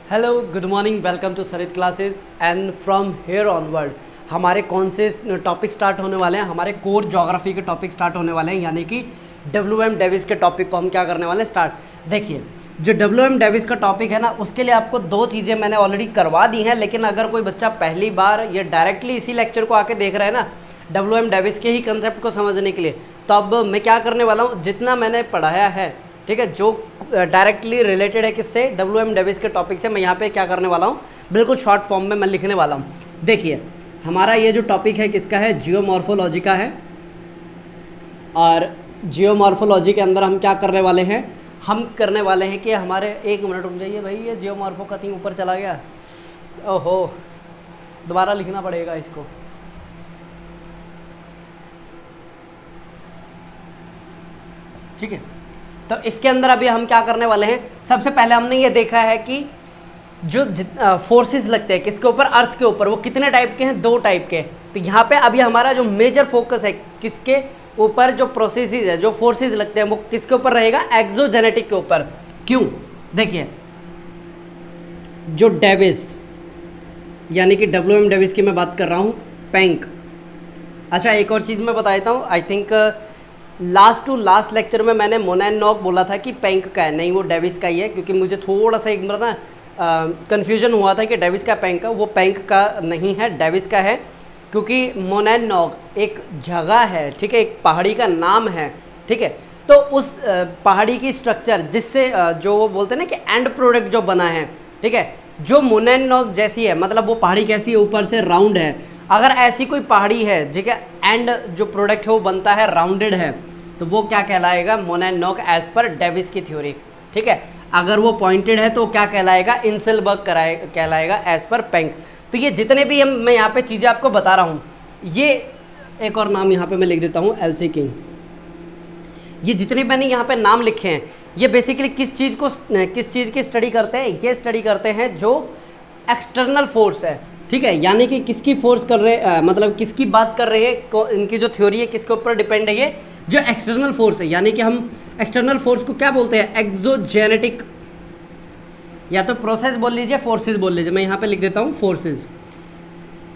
Hello, good morning, welcome to Sarit classes and from here onward हमारे कौन से topic start होने वाले हैं। हमारे कोर ज्योग्राफी के टॉपिक स्टार्ट होने वाले हैं, यानी कि WM डेविस के टॉपिक को हम क्या करने वाले हैं स्टार्ट। देखिए, जो WM डेविस का टॉपिक है ना, उसके लिए आपको दो चीज़ें मैंने ऑलरेडी करवा दी हैं, लेकिन अगर कोई बच्चा पहली बार या डायरेक्टली इसी लेक्चर को आके देख रहा है ना WM डेविस के ही कंसेप्ट को समझने के लिए, तो अब मैं क्या करने वाला हूँ, जितना मैंने पढ़ाया है, ठीक है, जो डायरेक्टली रिलेटेड है किससे, WM डेविस के टॉपिक से, मैं यहाँ पे क्या करने वाला हूँ, बिल्कुल शॉर्ट फॉर्म में मैं लिखने वाला हूँ। देखिए, हमारा ये जो टॉपिक है किसका है, जियोमॉर्फोलॉजी का है। और जियोमॉर्फोलॉजी के अंदर हम क्या करने वाले हैं, हम करने वाले हैं कि हमारे, एक मिनट रुक जाइए भाई, ये जियोमॉर्फो कहीं ऊपर चला गया, ओहो, दोबारा लिखना पड़ेगा इसको। ठीक है, तो इसके अंदर अभी हम क्या करने वाले हैं, सबसे पहले हमने ये देखा है कि जो फोर्सेस लगते हैं किसके ऊपर, अर्थ के ऊपर, वो कितने टाइप के हैं, दो टाइप के। तो यहाँ पे अभी हमारा जो मेजर फोकस है किसके ऊपर, जो प्रोसेसेस है, जो फोर्सेस लगते हैं, वो किसके ऊपर रहेगा, एक्सोजेनेटिक के ऊपर। क्यों, देखिए, जो डेविस यानी कि WM डेविस की मैं बात कर रहा हूँ, पैंक। अच्छा, एक और चीज़ मैं बता देता हूँ, I think last to last lecture में मैंने मोनैनॉक बोला था कि पैंक का है, नहीं वो डेविस का ही है, क्योंकि मुझे थोड़ा सा एक बार ना कन्फ्यूजन हुआ था कि डेविस का पैंक का, वो पैंक का नहीं है, डेविस का है, क्योंकि मोनैनॉक एक जगह है, ठीक है, एक पहाड़ी का नाम है, ठीक है। तो उस पहाड़ी की स्ट्रक्चर जिससे जो वो बोलते हैं ना कि एंड प्रोडक्ट जो बना है, ठीक है, जो मोनैनॉक जैसी है, मतलब वो पहाड़ी कैसी है, ऊपर से राउंड है। अगर ऐसी कोई पहाड़ी है, ठीक है, एंड जो प्रोडक्ट है वो बनता है राउंडेड है, तो वो क्या कहलाएगा, मोनैनॉक एज पर डेविस की थ्योरी, ठीक है। अगर वो पॉइंटेड है तो क्या कहलाएगा, इंसेलबर्ग कहलाएगा एज पर पैंक। तो ये जितने भी मैं यहाँ पे चीज़ें आपको बता रहा हूँ, ये एक और नाम यहाँ पे मैं लिख देता हूँ, एलसी किंग। ये जितने मैंने यहाँ पे नाम लिखे हैं, ये बेसिकली किस चीज़ की स्टडी करते हैं, ये स्टडी करते हैं जो एक्सटर्नल फोर्स है, ठीक है, यानी कि किसकी फोर्स कर रहे मतलब किसकी बात कर रहे हैं, इनकी जो थ्योरी है किसके ऊपर डिपेंड है, ये जो एक्सटर्नल फोर्स है, यानी कि हम एक्सटर्नल फोर्स को क्या बोलते हैं, एक्सोजेनेटिक, या तो प्रोसेस बोल लीजिए, फोर्सेस बोल लीजिए, मैं यहाँ पे लिख देता हूँ फोर्सेस।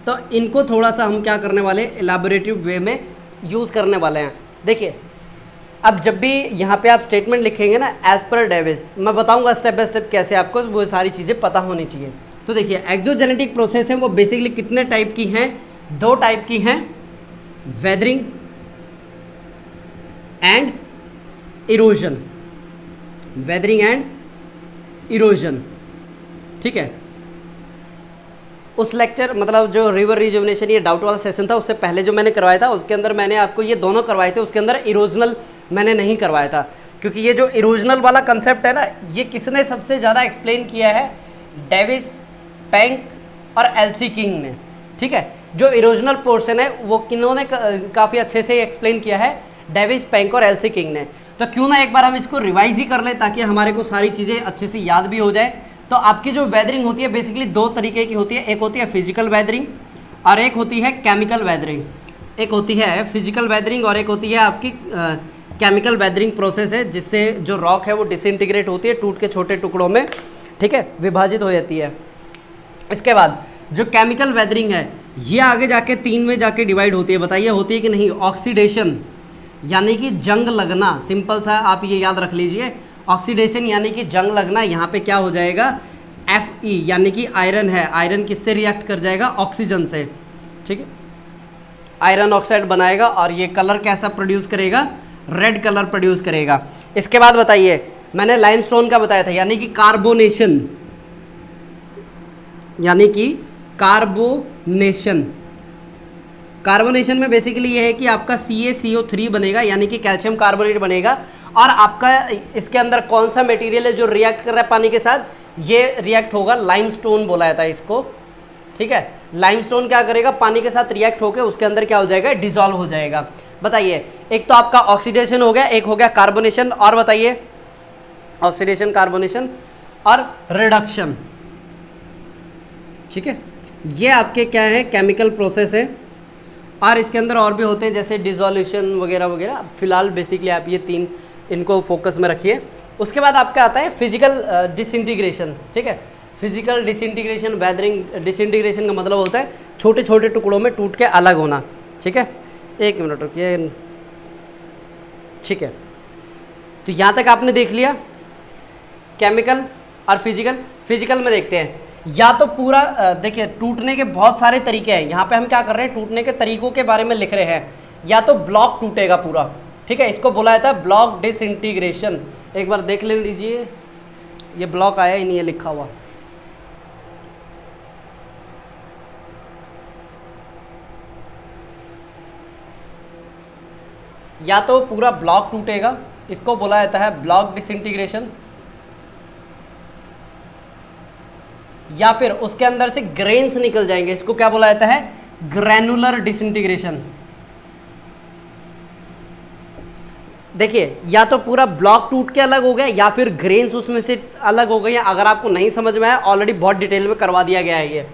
तो इनको थोड़ा सा हम क्या करने वाले, इलैबोरेटिव वे में यूज़ करने वाले हैं। देखिए, अब जब भी यहाँ पे आप स्टेटमेंट लिखेंगे ना एज पर डेविस, मैं बताऊँगा स्टेप बाय स्टेप कैसे आपको वो सारी चीज़ें पता होनी चाहिए। तो देखिए, एक्सोजेनेटिक प्रोसेस है वो बेसिकली कितने टाइप की हैं, दो टाइप की हैं, weathering and erosion, weathering and erosion, ठीक है। उस लेक्चर, मतलब जो रिवर रिजुवनेशन, ये डाउट वाला सेशन था, उससे पहले जो मैंने करवाया था उसके अंदर मैंने आपको ये दोनों करवाए थे, उसके अंदर इरोजनल मैंने नहीं करवाया था, क्योंकि ये जो इरोजनल वाला कंसेप्ट है ना, ये किसने सबसे ज़्यादा एक्सप्लेन किया है, डेविस, पैंक और एलसी किंग ने, ठीक है। जो इरोजनल पोर्शन है वो किन्होंने काफ़ी अच्छे से एक्सप्लेन किया है, डेविस, पैंक और एलसी किंग ने। तो क्यों ना एक बार हम इसको रिवाइज ही कर लें, ताकि हमारे को सारी चीज़ें अच्छे से याद भी हो जाए। तो आपकी जो वेदरिंग होती है बेसिकली दो तरीके की होती है, एक होती है फिजिकल वेदरिंग और एक होती है केमिकल वेदरिंग। एक होती है फिजिकल वेदरिंग और एक होती है आपकी केमिकल वेदरिंग प्रोसेस है, जिससे जो रॉक है वो डिसइंटीग्रेट होती है, टूट के छोटे टुकड़ों में, ठीक है, विभाजित हो जाती है। इसके बाद जो केमिकल वेदरिंग है ये आगे जाके 3 में जाके डिवाइड होती है, बताइए होती है कि नहीं, ऑक्सीडेशन यानी कि जंग लगना, सिंपल सा आप ये याद रख लीजिए, ऑक्सीडेशन यानी कि जंग लगना। यहाँ पे क्या हो जाएगा, Fe यानी कि आयरन है, आयरन किससे रिएक्ट कर जाएगा, ऑक्सीजन से, ठीक है, आयरन ऑक्साइड बनाएगा और ये कलर कैसा प्रोड्यूस करेगा, रेड कलर प्रोड्यूस करेगा। इसके बाद बताइए, मैंने लाइमस्टोन का बताया था, यानी कि कार्बोनेशन, यानी कि कार्बोनेशन। कार्बोनेशन में बेसिकली ये है कि आपका CaCO3 बनेगा, यानी कि कैल्शियम कार्बोनेट बनेगा, और आपका इसके अंदर कौन सा मटेरियल है जो रिएक्ट कर रहा है पानी के साथ, ये रिएक्ट होगा, लाइमस्टोन बोला जाता है इसको, ठीक है। लाइमस्टोन क्या करेगा, पानी के साथ रिएक्ट होकर उसके अंदर क्या हो जाएगा, डिसॉल्व हो जाएगा। बताइए, एक तो आपका ऑक्सीडेशन हो गया, एक हो गया कार्बोनेशन, और बताइए ऑक्सीडेशन, कार्बोनेशन और रिडक्शन, ठीक है। ये आपके क्या है, केमिकल प्रोसेस है। और इसके अंदर और भी होते हैं जैसे डिसोल्यूशन वगैरह वगैरह, फिलहाल बेसिकली आप ये 3 इनको फोकस में रखिए। उसके बाद आपका आता है फिजिकल डिसइंटीग्रेशन, ठीक है। फिजिकल डिसइंटीग्रेशन, वेदरिंग डिसइंटीग्रेशन का मतलब होता है छोटे छोटे टुकड़ों में टूट के अलग होना। ठीक है, एक मिनट रुकिए। ठीक है, तो यहाँ तक आपने देख लिया केमिकल और फिजिकल। फिजिकल में देखते हैं, या तो पूरा देखिए टूटने के बहुत सारे तरीके हैं। यहाँ पे हम क्या कर रहे हैं, टूटने के तरीकों के बारे में लिख रहे हैं। या तो ब्लॉक टूटेगा पूरा, ठीक है, इसको बोला जाता है ब्लॉक डिसइंटीग्रेशन। एक बार देख ले लीजिए, ये ब्लॉक आया ही नहीं है लिखा हुआ। या तो पूरा ब्लॉक टूटेगा, इसको बोला जाता है ब्लॉक डिसइंटीग्रेशन, या फिर उसके अंदर से ग्रेन्स निकल जाएंगे, इसको क्या बोला जाता है, ग्रैनुलर डिसइंटीग्रेशन। देखिए, या तो पूरा ब्लॉक टूट के अलग हो गया, या फिर ग्रेन्स उसमें से अलग हो गए। अगर आपको नहीं समझ में आया, ऑलरेडी बहुत डिटेल में करवा दिया गया है ये।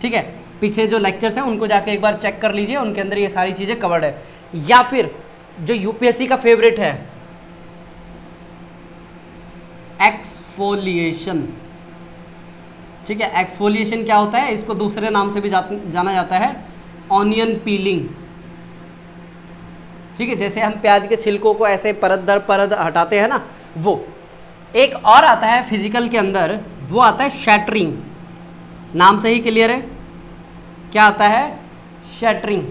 ठीक है, पीछे जो लेक्चर्स हैं उनको जाके एक बार चेक कर लीजिए, उनके अंदर ये सारी चीज़ें कवर्ड है। या फिर जो यूपीएससी का फेवरेट है, एक्सफोलिएशन। ठीक है, एक्सफोलिएशन क्या होता है, इसको दूसरे नाम से भी जाना जाता है ऑनियन पीलिंग। ठीक है, जैसे हम प्याज के छिलकों को ऐसे परत दर परत हटाते हैं ना, वो। एक और आता है फिजिकल के अंदर, वो आता है शैटरिंग। नाम से ही क्लियर है, क्या आता है, शैटरिंग।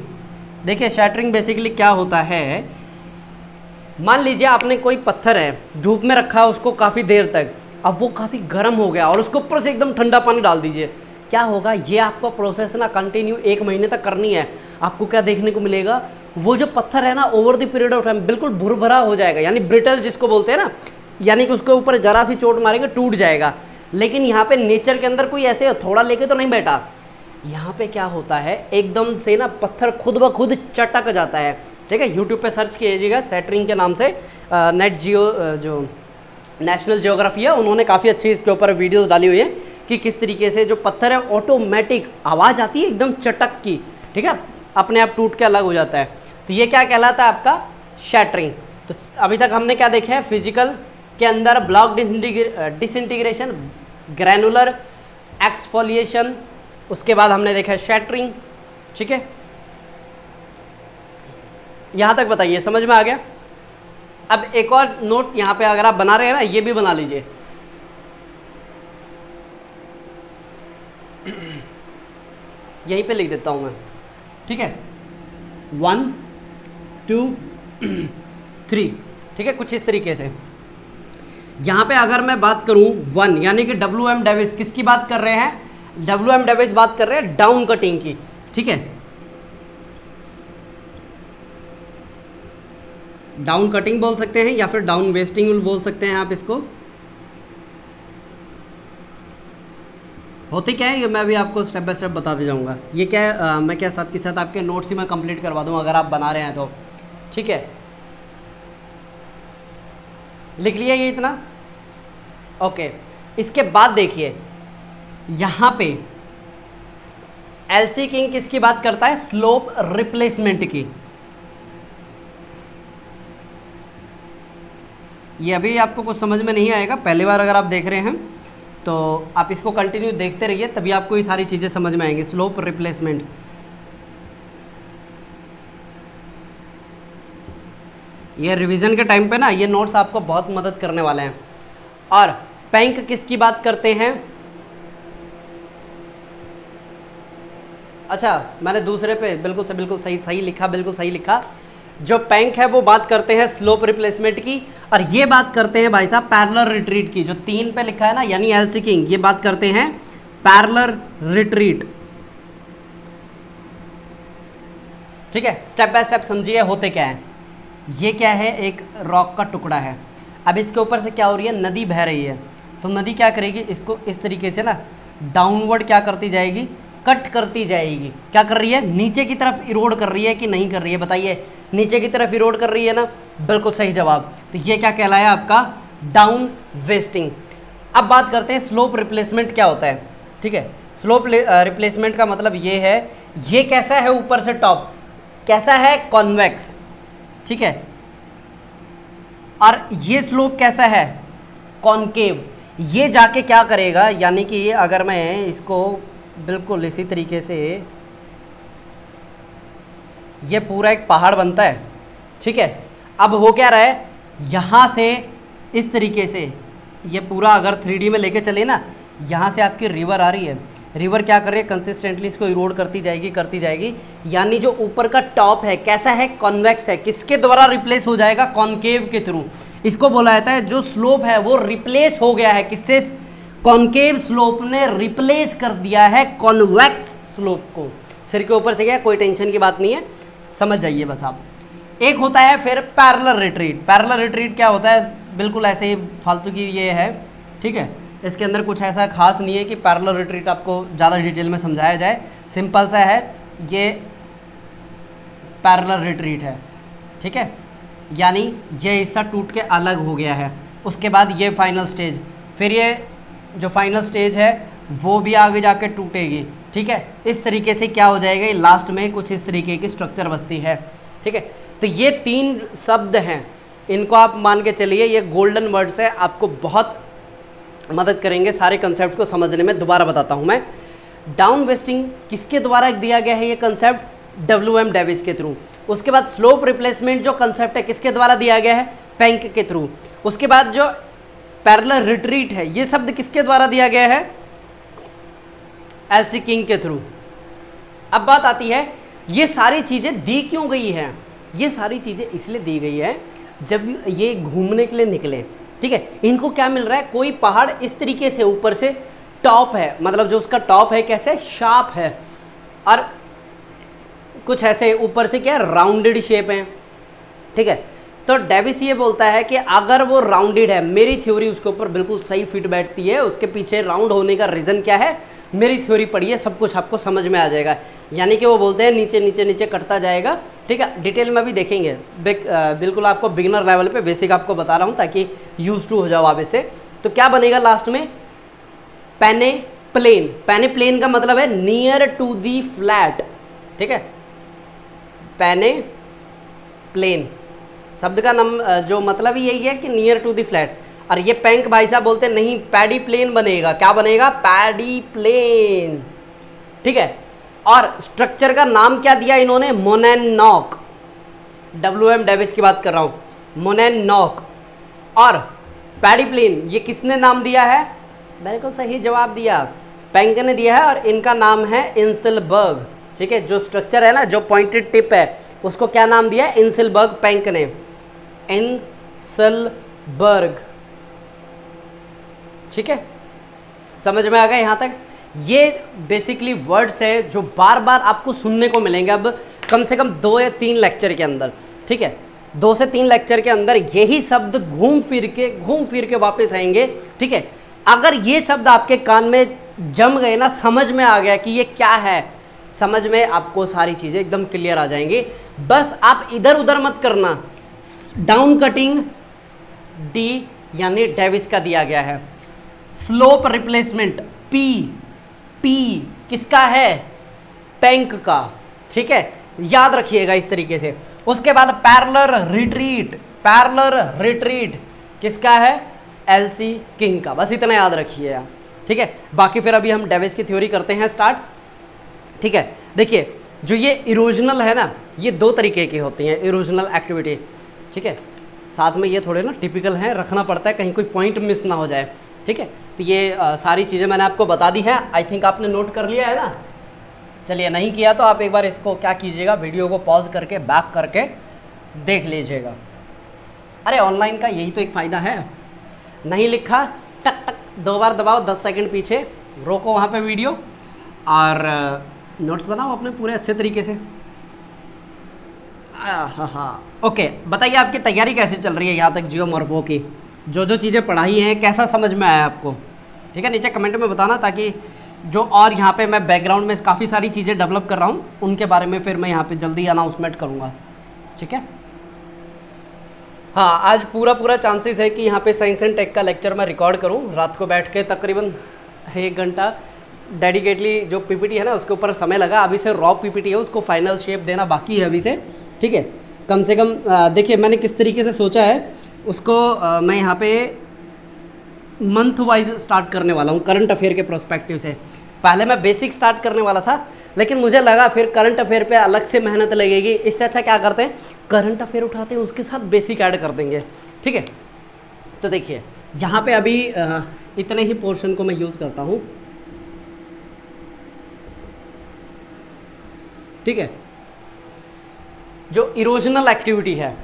देखिए शैटरिंग बेसिकली क्या होता है, मान लीजिए आपने कोई पत्थर है धूप में रखा उसको काफ़ी देर तक, अब वो काफ़ी गर्म हो गया और उसके ऊपर से एकदम ठंडा पानी डाल दीजिए, क्या होगा, ये आपका प्रोसेस ना कंटिन्यू 1 महीने तक करनी है। आपको क्या देखने को मिलेगा, वो जो पत्थर है ना over the period of time बिल्कुल भुरभरा हो जाएगा, यानी ब्रिटल जिसको बोलते हैं ना, यानी कि उसके ऊपर जरा सी चोट मारेंगे टूट जाएगा। लेकिन यहाँ पे नेचर के अंदर कोई ऐसे थोड़ा लेके तो नहीं बैठा, यहाँ पे क्या होता है, एकदम से ना पत्थर खुद ब खुद चटक जाता है। ठीक है, यूट्यूब पे सर्च कीजिएगा शैटरिंग के नाम से, नेट जियो जो नेशनल ज्योग्राफी है उन्होंने काफ़ी अच्छी इसके ऊपर वीडियोस डाली हुई है कि किस तरीके से जो पत्थर है ऑटोमेटिक आवाज़ आती है एकदम चटक की, ठीक है, अपने आप टूट के अलग हो जाता है। तो ये क्या कहलाता है, आपका शैटरिंग। तो अभी तक हमने क्या देखा है, फिजिकल के अंदर ब्लॉक डिसइंटीग्रेशन, ग्रैनुलर एक्सफोलिएशन, उसके बाद हमने देखा है शैटरिंग। ठीक है, यहाँ तक बताइए समझ में आ गया। अब एक और नोट यहाँ पे अगर आप बना रहे हैं ना, ये भी बना लीजिए। यहीं पे लिख देता हूँ मैं, ठीक है, 1 2 3। ठीक है, कुछ इस तरीके से। यहाँ पे अगर मैं बात करूँ 1, यानी कि WM डेविस किसकी बात कर रहे हैं, WM डेविस बात कर रहे हैं डाउन कटिंग की। ठीक है, डाउन कटिंग बोल सकते हैं या फिर डाउन वेस्टिंग बोल सकते हैं आप इसको। होती क्या है, ये मैं भी आपको स्टेप बाय स्टेप बताते जाऊंगा। ये क्या है, मैं क्या साथ के साथ आपके नोट्स ही मैं कंप्लीट करवा दूँ अगर आप बना रहे हैं तो। ठीक है, लिख लिया ये इतना, ओके। इसके बाद देखिए यहाँ पे एलसी किंग किसकी बात करता है, स्लोप रिप्लेसमेंट की। ये अभी आपको कुछ समझ में नहीं आएगा, पहली बार अगर आप देख रहे हैं तो आप इसको कंटिन्यू देखते रहिए, तभी आपको ये सारी चीज़ें समझ में आएंगी। स्लोप रिप्लेसमेंट, ये रिवीजन के टाइम पे ना ये नोट्स आपको बहुत मदद करने वाले हैं। और पैंक किसकी बात करते हैं, अच्छा मैंने दूसरे पे बिल्कुल सही लिखा, बिल्कुल सही लिखा। जो पैंक है वो बात करते हैं स्लोप रिप्लेसमेंट की, और ये बात करते हैं भाई साहब पैरेलल रिट्रीट की। जो 3 पे लिखा है ना, यानी एलसी किंग, ये बात करते हैं पैरेलल रिट्रीट। ठीक है, स्टेप बाय स्टेप समझिए होते क्या है। ये क्या है, एक रॉक का टुकड़ा है। अब इसके ऊपर से क्या हो रही है, नदी बह रही है। तो नदी क्या करेगी, इसको इस तरीके से ना डाउनवर्ड क्या करती जाएगी, कट करती जाएगी। क्या कर रही है, नीचे की तरफ इरोड कर रही है कि नहीं कर रही है, बताइए। नीचे की तरफ इरोड कर रही है ना, बिल्कुल सही जवाब। तो ये क्या कहलाया आपका, डाउन वेस्टिंग। अब बात करते हैं स्लोप रिप्लेसमेंट क्या होता है। ठीक है, स्लोप रिप्लेसमेंट का मतलब ये है, ये कैसा है ऊपर से टॉप, कैसा है, कॉन्वेक्स। ठीक है, और ये स्लोप कैसा है, कॉनकेव। ये जाके क्या करेगा, यानी कि अगर मैं इसको बिल्कुल इसी तरीके से, ये पूरा एक पहाड़ बनता है, ठीक है। अब हो क्या रहा है, यहाँ से इस तरीके से ये पूरा अगर 3D में लेके चले ना, यहाँ से आपकी रिवर आ रही है, रिवर क्या कर रही है, कंसिस्टेंटली इसको इरोड करती जाएगी, यानी जो ऊपर का टॉप है कैसा है, कॉन्वेक्स है, किसके द्वारा रिप्लेस हो जाएगा, कॉनकेव के थ्रू। इसको बोला जाता है जो स्लोप है वो रिप्लेस हो गया है, किससे, कॉनकेव स्लोप ने रिप्लेस कर दिया है कॉन्वेक्स स्लोप को। सिर के ऊपर से गया, कोई टेंशन की बात नहीं है, समझ जाइए बस आप। एक होता है फिर पैरेलल रिट्रीट। पैरेलल रिट्रीट क्या होता है, बिल्कुल ऐसे ही फालतू की ये है, ठीक है, इसके अंदर कुछ ऐसा खास नहीं है कि पैरेलल रिट्रीट आपको ज़्यादा डिटेल में समझाया जाए, सिंपल सा है, ये पैरेलल रिट्रीट है, ठीक है, यानी ये हिस्सा टूट के अलग हो गया है। उसके बाद ये फाइनल स्टेज, फिर ये जो फाइनल स्टेज है वो भी आगे जाके टूटेगी, ठीक है। इस तरीके से क्या हो जाएगा, लास्ट में कुछ इस तरीके की स्ट्रक्चर बसती है, ठीक है। तो ये 3 शब्द हैं, इनको आप मान के चलिए, ये गोल्डन वर्ड्स है, आपको बहुत मदद करेंगे सारे कंसेप्ट को समझने में। दोबारा बताता हूँ मैं, डाउन वेस्टिंग किसके द्वारा दिया गया है ये कंसेप्ट, WM डेविस के थ्रू। उसके बाद स्लोप रिप्लेसमेंट जो कंसेप्ट है किसके द्वारा दिया गया है, पैंक के थ्रू। उसके बाद जो पैरेलल रिट्रीट है ये शब्द किसके द्वारा दिया गया है, एलसी किंग के थ्रू। अब बात आती है ये सारी चीज़ें दी क्यों गई हैं, ये सारी चीज़ें इसलिए दी गई है जब ये घूमने के लिए निकले, ठीक है। इनको क्या मिल रहा है, कोई पहाड़ इस तरीके से ऊपर से टॉप है, मतलब जो उसका टॉप है कैसे, शार्प है, और कुछ ऐसे ऊपर से क्या राउंडेड शेप है, ठीक है। तो डेविस ये बोलता है कि अगर वो राउंडेड है, मेरी थ्योरी उसके ऊपर बिल्कुल सही फिट बैठती है। उसके पीछे राउंड होने का रीज़न क्या है, मेरी थ्योरी पढ़िए, सब कुछ आपको समझ में आ जाएगा। यानी कि वो बोलते हैं नीचे नीचे नीचे कटता जाएगा, ठीक है। डिटेल में भी देखेंगे, बिल्कुल आपको बिगिनर लेवल पे बेसिक आपको बता रहा हूँ ताकि यूज टू हो जाओ आप इससे। तो क्या बनेगा लास्ट में, पेने प्लेन। पेने प्लेन का मतलब है नियर टू दी फ्लैट, ठीक है, पेने प्लेन शब्द का नाम जो मतलब ही यही है कि नियर टू दी फ्लैट। और ये पैंक भाई साहब बोलते हैं नहीं, पैडी प्लेन बनेगा। क्या बनेगा, पैडी प्लेन, ठीक है। और स्ट्रक्चर का नाम क्या दिया इन्होंने, मोनैनॉक। WM डेविस की बात कर रहा हूँ, मोनैनॉक। और पैडी प्लेन ये किसने नाम दिया है, बिल्कुल सही जवाब दिया, पैंक ने दिया है, और इनका नाम है इंसिलबर्ग, ठीक है। जो स्ट्रक्चर है ना, जो पॉइंटेड टिप है, उसको क्या नाम दिया है, इंसिलबर्ग पैंक ने, इंसिलबर्ग, ठीक है। समझ में आ गया यहाँ तक। ये बेसिकली वर्ड्स है जो बार बार आपको सुनने को मिलेंगे अब कम से कम 2 या 3 लेक्चर के अंदर, ठीक है। 2 से 3 लेक्चर के अंदर यही शब्द घूम फिर के वापस आएंगे, ठीक है। अगर ये शब्द आपके कान में जम गए ना, समझ में आ गया कि ये क्या है, समझ में आपको सारी चीज़ें एकदम क्लियर आ जाएंगी। बस आप इधर उधर मत करना। डाउन कटिंग डी यानी डेविस का दिया गया है। स्लोप रिप्लेसमेंट पी किसका है, पैंक का, ठीक है, याद रखिएगा इस तरीके से। उसके बाद पैरेलल रिट्रीट किसका है, एलसी किंग का, बस इतना याद रखिए आप, ठीक है। बाकी फिर अभी हम डेविस की थ्योरी करते हैं स्टार्ट, ठीक है। देखिए जो ये इरोजनल है ना, ये 2 तरीके की होती हैं इरोजनल एक्टिविटी, ठीक है। साथ में ये थोड़े ना टिपिकल हैं, रखना पड़ता है कहीं कोई पॉइंट मिस ना हो जाए, ठीक है। तो ये सारी चीज़ें मैंने आपको बता दी हैं, आई थिंक आपने नोट कर लिया है ना। चलिए नहीं किया तो आप एक बार इसको क्या कीजिएगा, वीडियो को पॉज करके बैक करके देख लीजिएगा। अरे ऑनलाइन का यही तो एक फ़ायदा है, नहीं लिखा टक टक 2 बार दबाओ, 10 सेकंड पीछे रोको वहाँ पे वीडियो और नोट्स बनाओ अपने पूरे अच्छे तरीके से। हाँ ओके, बताइए आपकी तैयारी कैसे चल रही है यहाँ तक जियोमॉर्फो की, जो चीज़ें पढ़ाई हैं कैसा समझ में आया आपको, ठीक है। नीचे कमेंट में बताना, ताकि जो और यहाँ पे मैं बैकग्राउंड में काफ़ी सारी चीज़ें डेवलप कर रहा हूँ उनके बारे में फिर मैं यहाँ पे जल्दी अनाउंसमेंट करूँगा, ठीक है। हाँ, आज पूरा चांसेस है कि यहाँ पे साइंस एंड टेक का लेक्चर मैं रिकॉर्ड करूँ रात को बैठ के, तकरीबन 1 घंटा डेडिकेटली। जो पीपीटी है ना उसके ऊपर समय लगा, अभी से रॉ पीपीटी है, उसको फाइनल शेप देना बाकी है अभी से, ठीक है। कम से कम देखिए मैंने किस तरीके से सोचा है उसको, मैं यहाँ पे मंथ वाइज स्टार्ट करने वाला हूँ करंट अफेयर के प्रोस्पेक्टिव से। पहले मैं बेसिक स्टार्ट करने वाला था, लेकिन मुझे लगा फिर करंट अफेयर पे अलग से मेहनत लगेगी, इससे अच्छा क्या करते हैं करंट अफेयर उठाते हैं उसके साथ बेसिक ऐड कर देंगे। ठीक है, तो देखिए यहाँ पे अभी इतने ही पोर्शन को मैं यूज़ करता हूँ। ठीक है, जो इरोजनल एक्टिविटी है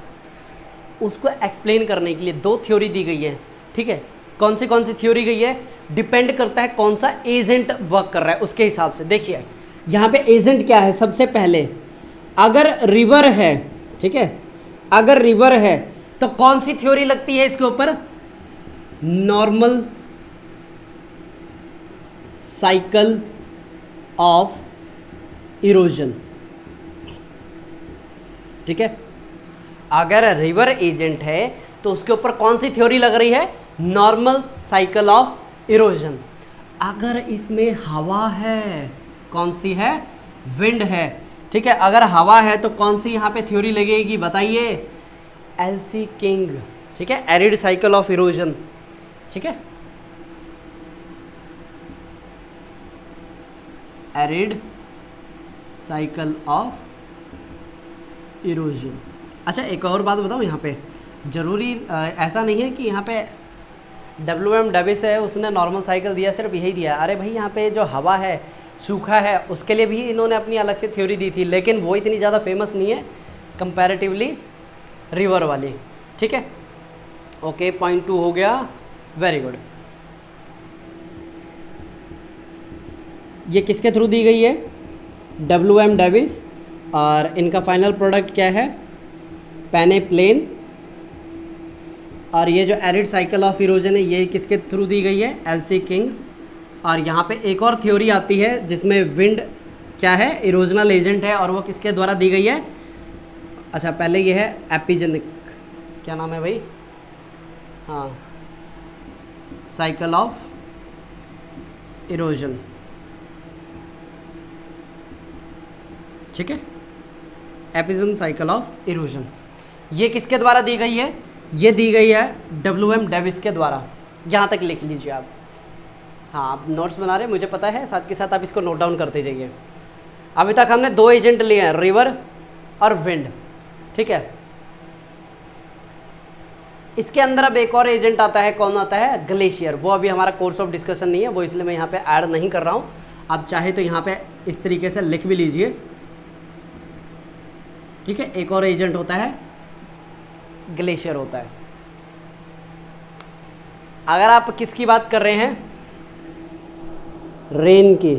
उसको एक्सप्लेन करने के लिए दो थ्योरी दी गई है। ठीक है, कौन सी थ्योरी गई है, डिपेंड करता है कौन सा एजेंट वर्क कर रहा है उसके हिसाब से। देखिए यहाँ पे एजेंट क्या है, सबसे पहले अगर रिवर है, ठीक है, अगर रिवर है तो कौन सी थ्योरी लगती है इसके ऊपर, नॉर्मल साइकिल ऑफ इरोजन। ठीक है, अगर रिवर एजेंट है तो उसके ऊपर कौन सी थ्योरी लग रही है, नॉर्मल साइकिल ऑफ इरोजन। अगर इसमें हवा है, कौन सी है, विंड है। ठीक है, अगर हवा है तो कौन सी यहाँ पे थ्योरी लगेगी बताइए, एलसी किंग। ठीक है, एरिड साइकिल ऑफ इरोजन। ठीक है, एरिड साइकिल ऑफ इरोजन। अच्छा एक और बात बताऊँ, यहाँ पे ज़रूरी ऐसा नहीं है कि यहाँ पे WM डेविस है उसने नॉर्मल साइकिल दिया, सिर्फ यही दिया। अरे भाई यहाँ पे जो हवा है, सूखा है, उसके लिए भी इन्होंने अपनी अलग से थ्योरी दी थी, लेकिन वो इतनी ज़्यादा फेमस नहीं है कंपैरेटिवली रिवर वाली। ठीक है, ओके, पॉइंट 2 हो गया, वेरी गुड। ये किसके थ्रू दी गई है, WM डेविस, और इनका फाइनल प्रोडक्ट क्या है, पेनेप्लेन। और ये जो एरिड साइकिल ऑफ इरोजन है ये किसके थ्रू दी गई है, एलसी किंग। और यहाँ पे एक और थ्योरी आती है जिसमें विंड क्या है, इरोजनल एजेंट है, और वो किसके द्वारा दी गई है, अच्छा पहले ये है एपिजेनिक, क्या नाम है भाई, हाँ, साइकिल ऑफ इरोजन। ठीक है, एपिजन साइकिल ऑफ इरोजन, ये किसके द्वारा दी गई है, ये दी गई है WM डेविस के द्वारा। यहाँ तक लिख लीजिए आप। हाँ, आप नोट्स बना रहे हैं मुझे पता है, साथ के साथ आप इसको नोट डाउन करते जाइए। अभी तक हमने दो एजेंट लिए हैं, रिवर और विंड। ठीक है, इसके अंदर अब एक और एजेंट आता है, कौन आता है, ग्लेशियर। वो अभी हमारा कोर्स ऑफ डिस्कशन नहीं है, वो इसलिए मैं यहाँ पे ऐड नहीं कर रहा हूँ। आप चाहे तो यहाँ पे इस तरीके से लिख भी लीजिए। ठीक है, एक और एजेंट होता है, ग्लेशियर होता है। अगर आप किसकी बात कर रहे हैं, रेन की,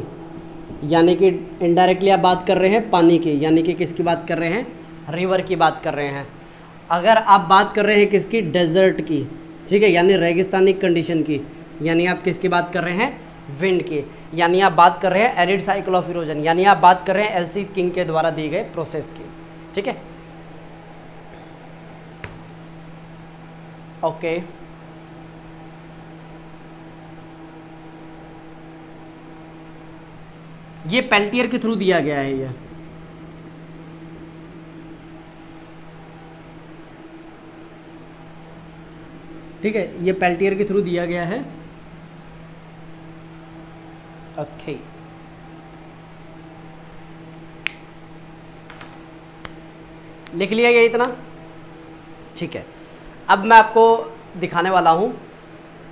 यानी कि इनडायरेक्टली आप बात कर रहे हैं पानी की, यानी कि किसकी बात कर रहे हैं, रिवर की बात कर रहे हैं। अगर आप बात कर रहे हैं किसकी, डेजर्ट की, ठीक है, यानी रेगिस्तानी कंडीशन की, यानी आप किसकी बात कर रहे हैं, विंड की, यानी आप बात कर रहे हैं एरिड साइकिल ऑफ इरोजन, यानी आप बात कर रहे हैं एलसी किंग के द्वारा दी गए प्रोसेस की। ठीक है, ओके, ये पेल्टियर के थ्रू दिया गया है ये। ठीक है, ये पेल्टियर के थ्रू दिया गया है। ओके, लिख लिया गया इतना। ठीक है, अब मैं आपको दिखाने वाला हूँ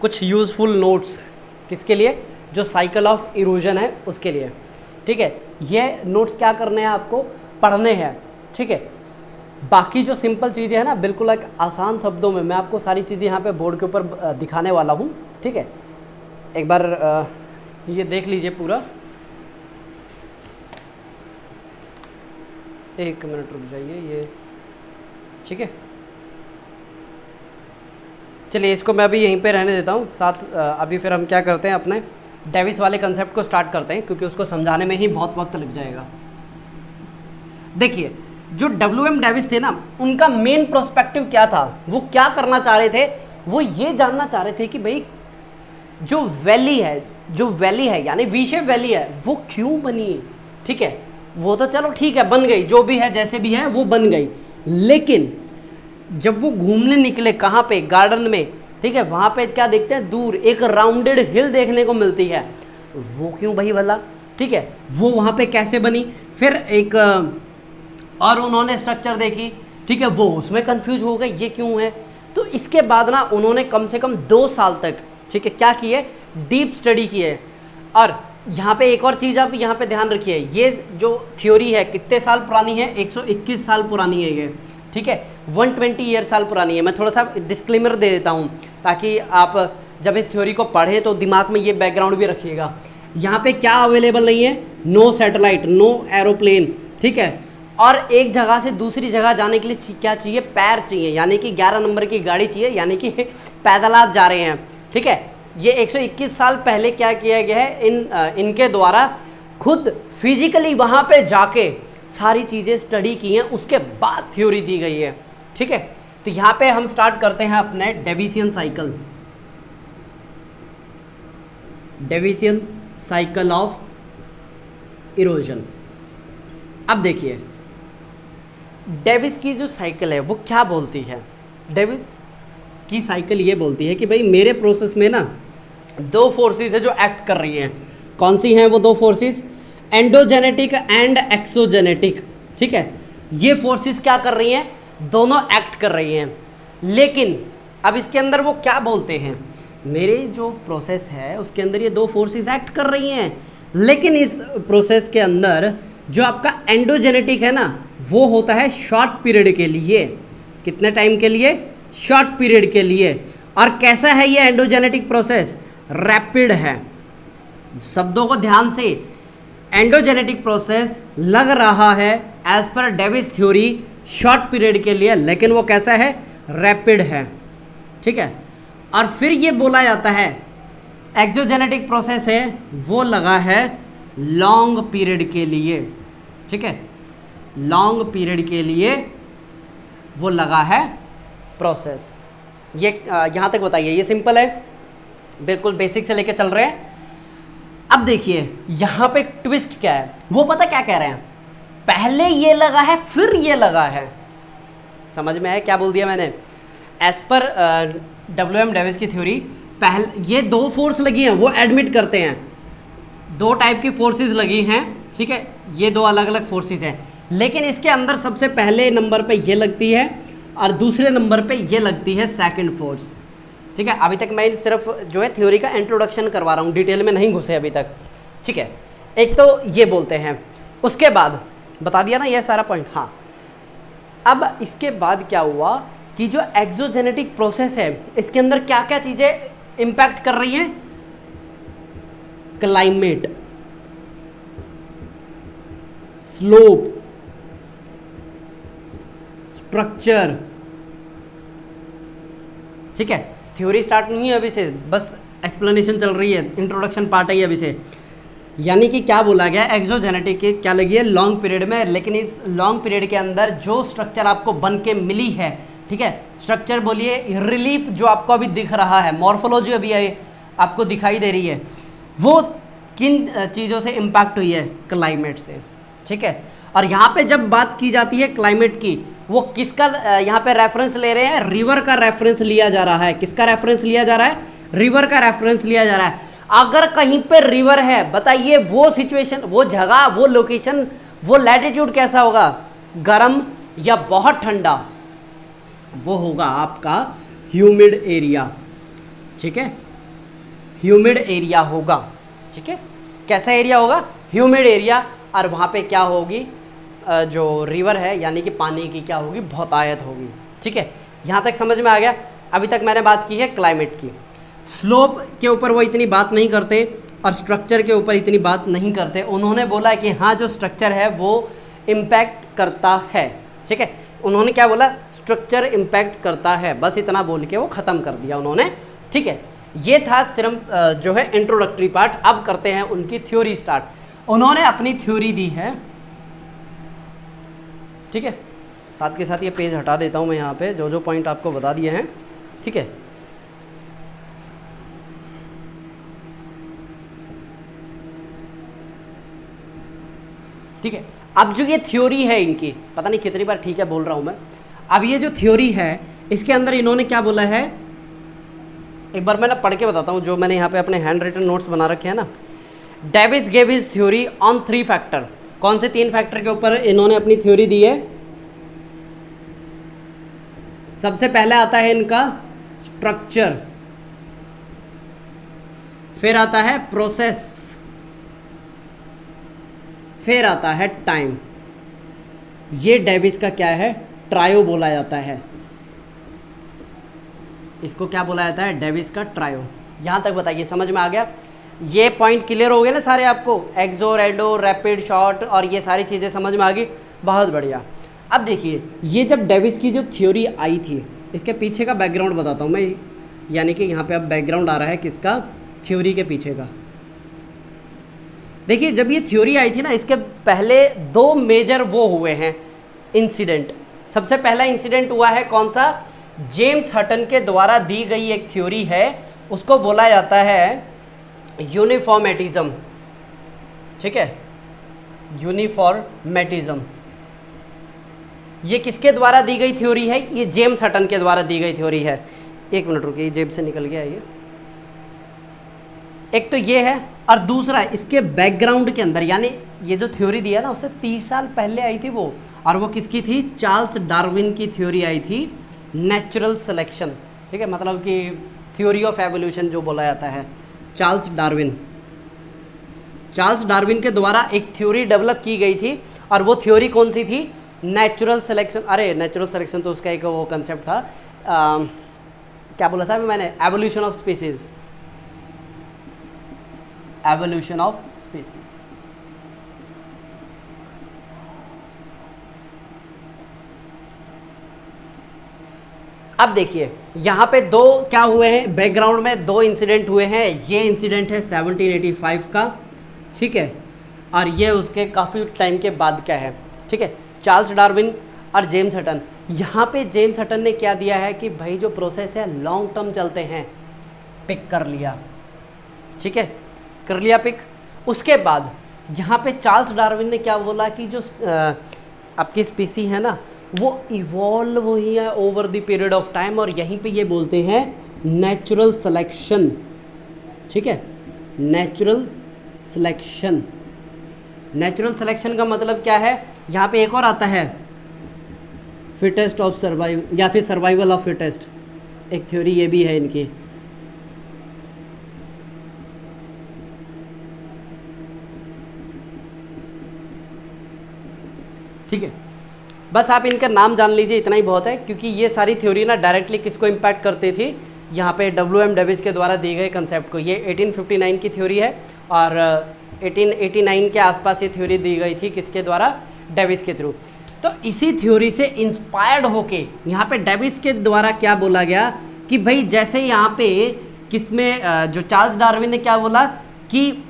कुछ यूज़फुल नोट्स, किसके लिए, जो साइकिल ऑफ इरोजन है उसके लिए। ठीक है, ये नोट्स क्या करने हैं, आपको पढ़ने हैं। ठीक है, बाकी जो सिंपल चीज़ें हैं ना, बिल्कुल एक आसान शब्दों में मैं आपको सारी चीज़ें यहाँ पे बोर्ड के ऊपर दिखाने वाला हूँ। ठीक है, एक बार ये देख लीजिए पूरा। एक मिनट रुक जाइए, ये ठीक है, चलिए इसको मैं अभी यहीं पे रहने देता हूँ। साथ अभी फिर हम क्या करते हैं, अपने डेविस वाले कंसेप्ट को स्टार्ट करते हैं, क्योंकि उसको समझाने में ही बहुत वक्त लग जाएगा। देखिए, जो WM डेविस थे ना, उनका मेन प्रोस्पेक्टिव क्या था, वो क्या करना चाह रहे थे, वो ये जानना चाह रहे थे कि भाई जो वैली है यानी वी शेप वैली है, वो क्यों बनी। ठीक है, वो तो चलो ठीक है, बन गई, जो भी है जैसे भी है वो बन गई, लेकिन जब वो घूमने निकले कहाँ पे, गार्डन में, ठीक है, वहाँ पे क्या देखते हैं, दूर एक राउंडेड हिल देखने को मिलती है। वो क्यों भाई भला, ठीक है, वो वहाँ पे कैसे बनी। फिर एक और उन्होंने स्ट्रक्चर देखी, ठीक है, वो उसमें कंफ्यूज हो गए ये क्यों है। तो इसके बाद ना उन्होंने कम से कम 2 साल तक, ठीक है, क्या किए, डीप स्टडी किए। और यहाँ पे एक और चीज़ आप यहाँ पे ध्यान रखिए, ये जो थ्योरी है कितने साल पुरानी है, 121 साल पुरानी है ये, ठीक है, 120 ईयर साल पुरानी है। मैं थोड़ा सा डिस्क्लेमर दे देता हूँ ताकि आप जब इस थ्योरी को पढ़ें तो दिमाग में ये बैकग्राउंड भी रखिएगा। यहाँ पे क्या अवेलेबल नहीं है, नो सैटेलाइट, नो एरोप्लेन, ठीक है, और एक जगह से दूसरी जगह जाने के लिए क्या चाहिए, पैर चाहिए, यानी कि 11 नंबर की गाड़ी चाहिए, यानी कि पैदल आप जा रहे हैं, ठीक है। ये 121 साल पहले क्या किया गया है, इनके द्वारा खुद फिजिकली वहाँ पे जाके सारी चीज़ें स्टडी की हैं, उसके बाद थ्योरी दी गई है, ठीक है। तो यहाँ पे हम स्टार्ट करते हैं अपने डेविसियन साइकिल, डेविसियन साइकिल ऑफ इरोजन। अब देखिए डेविस की जो साइकिल है वो क्या बोलती है, डेविस की साइकिल ये बोलती है कि भाई मेरे प्रोसेस में ना 2 फोर्सेस है जो एक्ट कर रही हैं। कौन सी हैं वो 2 फोर्सेस, एंडोजेनेटिक एंड एक्सोजेनेटिक, ठीक है। ये फोर्सेस क्या कर रही हैं, दोनों एक्ट कर रही हैं। लेकिन अब इसके अंदर वो क्या बोलते हैं, मेरे जो प्रोसेस है उसके अंदर ये 2 फोर्सेस एक्ट कर रही हैं, लेकिन इस प्रोसेस के अंदर जो आपका एंडोजेनेटिक है ना वो होता है शॉर्ट पीरियड के लिए। कितने टाइम के लिए, शॉर्ट पीरियड के लिए। और कैसा है ये एंडोजेनेटिक प्रोसेस, रैपिड है। शब्दों को ध्यान से, एंडोजेनेटिक प्रोसेस लग रहा है as per Davis theory short period के लिए, लेकिन वो कैसा है, रैपिड है, ठीक है। और फिर ये बोला जाता है एक्सोजेनेटिक प्रोसेस है वो लगा है लॉन्ग पीरियड के लिए, ठीक है, लॉन्ग पीरियड के लिए वो लगा है प्रोसेस। ये यहाँ तक बताइए, ये सिंपल है, बिल्कुल बेसिक से लेके चल रहे हैं। अब देखिए यहाँ पे ट्विस्ट क्या है, वो पता क्या कह रहे हैं, पहले ये लगा है फिर ये लगा है। समझ में आया क्या बोल दिया मैंने, एज पर WM डेविस की थ्योरी पहले ये 2 फोर्स लगी हैं, वो एडमिट करते हैं 2 टाइप की फोर्सेस लगी हैं, ठीक है, ये 2 अलग अलग फोर्सेस हैं। लेकिन इसके अंदर सबसे पहले नंबर पे ये लगती है और दूसरे नंबर पे ये लगती है सेकंड फोर्स, ठीक है। अभी तक मैं सिर्फ जो है थ्योरी का इंट्रोडक्शन करवा रहा हूँ, डिटेल में नहीं घुसे अभी तक, ठीक है। एक तो ये बोलते हैं, उसके बाद बता दिया ना ये सारा पॉइंट। हाँ, अब इसके बाद क्या हुआ कि जो एक्सोजेनेटिक प्रोसेस है इसके अंदर क्या क्या चीज़ें इम्पैक्ट कर रही हैं, क्लाइमेट, स्लोप, स्ट्रक्चर, ठीक है। थ्योरी स्टार्ट नहीं है अभी से, बस एक्सप्लेनेशन चल रही है, इंट्रोडक्शन पार्ट है अभी से। यानी कि क्या बोला गया, एक्सोजेनेटिक की क्या लगी है, लॉन्ग पीरियड में, लेकिन इस लॉन्ग पीरियड के अंदर जो स्ट्रक्चर आपको बन के मिली है, ठीक है, स्ट्रक्चर बोलिए, रिलीफ जो आपको अभी दिख रहा है, मॉर्फोलॉजी अभी आपको दिखाई दे रही है, वो किन चीज़ों से इम्पैक्ट हुई है, क्लाइमेट से, ठीक है। और यहाँ पे जब बात की जाती है क्लाइमेट की, वो किसका यहाँ पे रेफरेंस ले रहे हैं, रिवर का रेफरेंस लिया जा रहा है। किसका रेफरेंस लिया जा रहा है, रिवर का रेफरेंस लिया जा रहा है। अगर कहीं पे रिवर है, बताइए वो सिचुएशन, वो जगह, वो लोकेशन, वो लैटिट्यूड कैसा होगा, गर्म या बहुत ठंडा, वो होगा आपका ह्यूमिड एरिया, ठीक है, ह्यूमिड एरिया होगा, ठीक है। कैसा एरिया होगा, ह्यूमिड एरिया। और वहाँ पे क्या होगी, जो रिवर है यानी कि पानी की क्या होगी, बहुतायत होगी, ठीक है। यहाँ तक समझ में आ गया। अभी तक मैंने बात की है क्लाइमेट की, स्लोप के ऊपर वो इतनी बात नहीं करते और स्ट्रक्चर के ऊपर इतनी बात नहीं करते। उन्होंने बोला कि हाँ जो स्ट्रक्चर है वो इम्पैक्ट करता है, ठीक है। उन्होंने क्या बोला, स्ट्रक्चर इम्पैक्ट करता है, बस इतना बोल के वो ख़त्म कर दिया उन्होंने, ठीक है। ये था सिर्फ जो है इंट्रोडक्टरी पार्ट। अब करते हैं उनकी थ्योरी स्टार्ट। उन्होंने अपनी थ्योरी दी है, ठीक है। साथ के साथ ये पेज हटा देता हूँ मैं यहाँ पे, जो जो पॉइंट आपको बता दिए हैं, ठीक है। ठीक है, अब जो ये थ्योरी है इनकी, पता नहीं कितनी बार ठीक है बोल रहा हूँ मैं, अब ये जो थ्योरी है इसके अंदर इन्होंने क्या बोला है, एक बार मैं ना पढ़ के बताता हूँ, जो मैंने यहाँ पे अपने हैंड रिटन नोट्स बना रखे हैं ना। Davis gave his theory on 3 factor. कौन से 3 फैक्टर के ऊपर इन्होंने अपनी थ्योरी दी है? सबसे पहले आता है इनका स्ट्रक्चर, फिर आता है प्रोसेस, फिर आता है टाइम। ये डेविस का क्या है? ट्रायो बोला जाता है। इसको क्या बोला जाता है? डेविस का ट्रायो। यहां तक बताइए, समझ में आ गया? ये पॉइंट क्लियर हो गए ना सारे आपको? एक्सो, रेडो, रैपिड, शॉर्ट और ये सारी चीज़ें समझ में आ गई? बहुत बढ़िया। अब देखिए, ये जब डेविस की जो थ्योरी आई थी, इसके पीछे का बैकग्राउंड बताता हूँ मैं, यानी कि यहाँ पे अब बैकग्राउंड आ रहा है किसका? थ्योरी के पीछे का। देखिए, जब ये थ्योरी आई थी ना, इसके पहले 2 मेजर वो हुए हैं इंसिडेंट। सबसे पहला इंसिडेंट हुआ है कौन सा? जेम्स हटन के द्वारा दी गई एक थ्योरी है, उसको बोला जाता है यूनिफॉर्मेटिज्म। ठीक है, यूनिफॉर्मेटिज्म। ये किसके द्वारा दी गई थ्योरी है? ये जेम्स हटन के द्वारा दी गई थ्योरी है। एक मिनट रुकिए, जेब से निकल गया ये। एक तो ये है, और दूसरा इसके बैकग्राउंड के अंदर, यानी ये जो थ्योरी दिया ना, उससे 30 साल पहले आई थी वो। और वो किसकी थी? चार्ल्स डार्विन की थ्योरी आई थी, नेचुरल सिलेक्शन। ठीक है, मतलब कि थ्योरी ऑफ एवोल्यूशन जो बोला जाता है, चार्ल्स डार्विन के द्वारा एक थ्योरी डेवलप की गई थी। और वो थ्योरी कौन सी थी? Natural selection. अरे नेचुरल सिलेक्शन तो उसका एक वो कंसेप्ट था, क्या बोला था मैंने? Evolution of species. Evolution of species. अब देखिए, यहां पे 2 क्या हुए हैं? बैकग्राउंड में 2 इंसिडेंट हुए हैं। ये इंसिडेंट है 1785 का, ठीक है, और ये उसके काफ़ी टाइम के बाद क्या है? ठीक है, चार्ल्स डार्विन और जेम्स हटन। यहाँ पे जेम्स हटन ने क्या दिया है कि भाई जो प्रोसेस है लॉन्ग टर्म चलते हैं, पिक कर लिया। ठीक है, कर लिया पिक। उसके बाद यहाँ पे चार्ल्स डार्विन ने क्या बोला कि जो आपकी स्पीसी है ना, वो इवॉल्व हुई है over the period of time, और यहीं पे ये बोलते हैं नेचुरल सिलेक्शन। ठीक है, नेचुरल सिलेक्शन। नेचुरल सिलेक्शन का मतलब क्या है? यहाँ पे एक और आता है, फिटेस्ट ऑफ सर्वाइव, या फिर सर्वाइवल ऑफ फिटेस्ट। एक थ्योरी ये भी है इनकी। ठीक है, बस आप इनका नाम जान लीजिए, इतना ही बहुत है, क्योंकि ये सारी थ्योरी ना डायरेक्टली किसको इम्पैक्ट करती थी? यहाँ पे WM डेविस के द्वारा दिए गए कंसेप्ट को। ये 1859 की थ्योरी है, और 1889 के आसपास ये थ्योरी दी गई थी किसके द्वारा? डेविस के थ्रू। तो इसी थ्योरी से इंस्पायर्ड होके यहाँ पे डेविस के द्वारा क्या बोला गया कि भाई जैसे यहाँ पे किसमें जो चार्ल्स डार्विन ने क्या बोला कि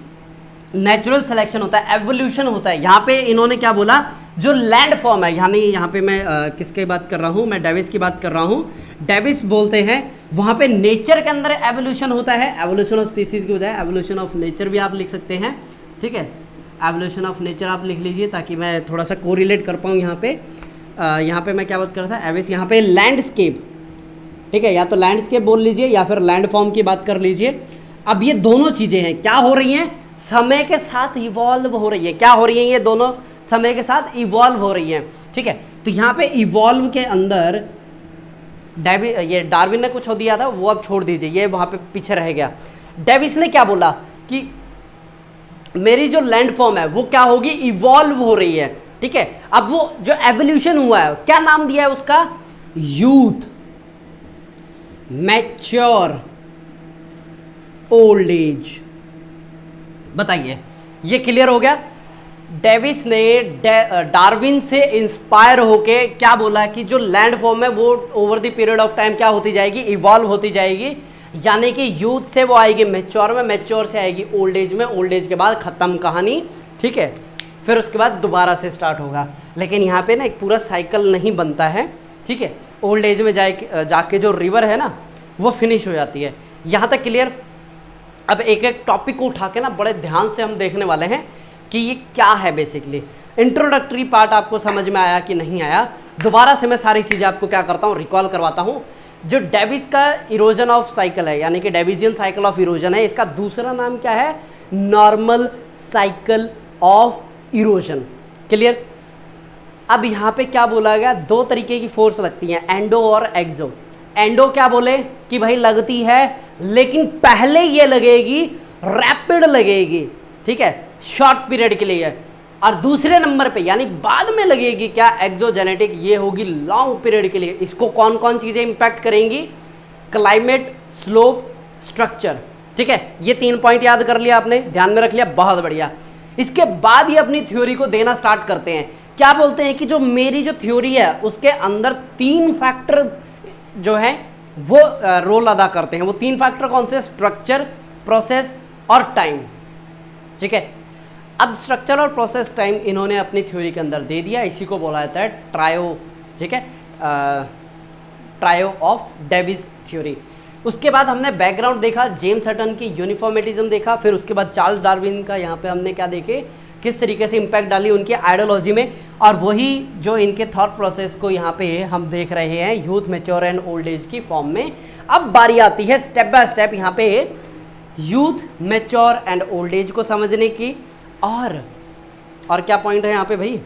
नेचुरल सिलेक्शन होता है, एवोल्यूशन होता है। यहाँ पे इन्होंने क्या बोला? जो लैंड फॉर्म है, यानी यहाँ पे मैं किसकी बात कर रहा हूँ? मैं डेविस की बात कर रहा हूँ। डेविस बोलते हैं वहाँ पे नेचर के अंदर एवोल्यूशन होता है, एवोल्यूशन ऑफ स्पीसीज की बजाय एवोल्यूशन ऑफ नेचर भी आप लिख सकते हैं। ठीक है, एवोल्यूशन ऑफ नेचर आप लिख लीजिए, ताकि मैं थोड़ा सा कोरिलेट कर पाऊँ यहाँ पे। यहाँ पे मैं क्या बात कर रहा था? एविस। यहाँ पे लैंडस्केप। ठीक है, या तो लैंडस्केप बोल लीजिए या फिर लैंड फॉर्म की बात कर लीजिए। अब ये दोनों चीज़ें हैं, क्या हो रही हैं? समय के साथ इवॉल्व हो रही है। क्या हो रही है? ये दोनों समय के साथ इवॉल्व हो रही हैं। ठीक है, तो यहाँ पे इवॉल्व के अंदर ये डार्विन ने कुछ हो दिया था, वो अब छोड़ दीजिए, ये वहाँ पे पीछे रह गया। डेविस ने क्या बोला कि मेरी जो लैंड फॉर्म है वो क्या होगी? इवॉल्व हो रही है। ठीक है, अब वो जो एवोल्यूशन हुआ है, क्या नाम दिया है उसका? Youth, mature, old age. बताइए, ये क्लियर हो गया? डेविस ने डार्विन से इंस्पायर होके क्या बोला कि जो लैंड फॉर्म है वो over the period of time क्या होती जाएगी? इवॉल्व होती जाएगी। यानी कि यूथ से वो आएगी मैच्योर में, मैच्योर से आएगी ओल्ड एज में, ओल्ड एज के बाद ख़त्म कहानी। ठीक है, फिर उसके बाद दोबारा से स्टार्ट होगा। लेकिन यहाँ पे ना एक पूरा साइकिल नहीं बनता है। ठीक है, ओल्ड एज में जाके जो रिवर है ना वो फिनिश हो जाती है। यहाँ तक क्लियर? अब एक एक टॉपिक को उठा के ना बड़े ध्यान से हम देखने वाले हैं कि ये क्या है। बेसिकली इंट्रोडक्टरी पार्ट आपको समझ में आया कि नहीं आया? दोबारा से मैं सारी चीज़ें आपको क्या करता हूँ? रिकॉल करवाता हूँ। जो डेविस का इरोजन ऑफ साइकिल है, यानी कि डेविजियन साइकिल ऑफ इरोजन है, इसका दूसरा नाम क्या है? Normal cycle of erosion. Clear? अब यहाँ पे क्या बोला गया? दो तरीके की फोर्स लगती हैं, एंडो और एक्सो। एंडो क्या बोले कि भाई लगती है, लेकिन पहले ये लगेगी, रैपिड लगेगी, ठीक है, शॉर्ट पीरियड के लिए। और दूसरे नंबर पे यानी बाद में लगेगी क्या? एक्सोजेनेटिक, ये होगी लॉन्ग पीरियड के लिए। इसको कौन कौन चीजें इंपैक्ट करेंगी? Climate, slope, structure. ठीक है, ये 3 पॉइंट याद कर लिया आपने, ध्यान में रख लिया, बहुत बढ़िया। इसके बाद ये अपनी थ्योरी को देना स्टार्ट करते हैं। क्या बोलते हैं कि जो मेरी जो थ्योरी है उसके अंदर 3 फैक्टर जो है वो रोल अदा करते हैं। वो 3 फैक्टर कौन से? स्ट्रक्चर, प्रोसेस और टाइम। ठीक है, अब स्ट्रक्चर और प्रोसेस, टाइम इन्होंने अपनी थ्योरी के अंदर दे दिया। इसी को बोला जाता है ट्रायो, ठीक है, ट्रायो ऑफ डेविस थ्योरी। उसके बाद हमने बैकग्राउंड देखा, जेम्स हटन की यूनिफॉर्मेटिज्म देखा, फिर उसके बाद चार्ल्स डार्विन का यहाँ पे हमने क्या देखे, किस तरीके से इम्पैक्ट डाली उनकी आइडियोलॉजी में, और वही जो इनके थॉट प्रोसेस को यहाँ पे हम देख रहे हैं youth, mature and old age की फॉर्म में। अब बारी आती है स्टेप बाय स्टेप यहाँ पे youth, mature and old age को समझने की। और क्या पॉइंट है यहाँ पे भाई?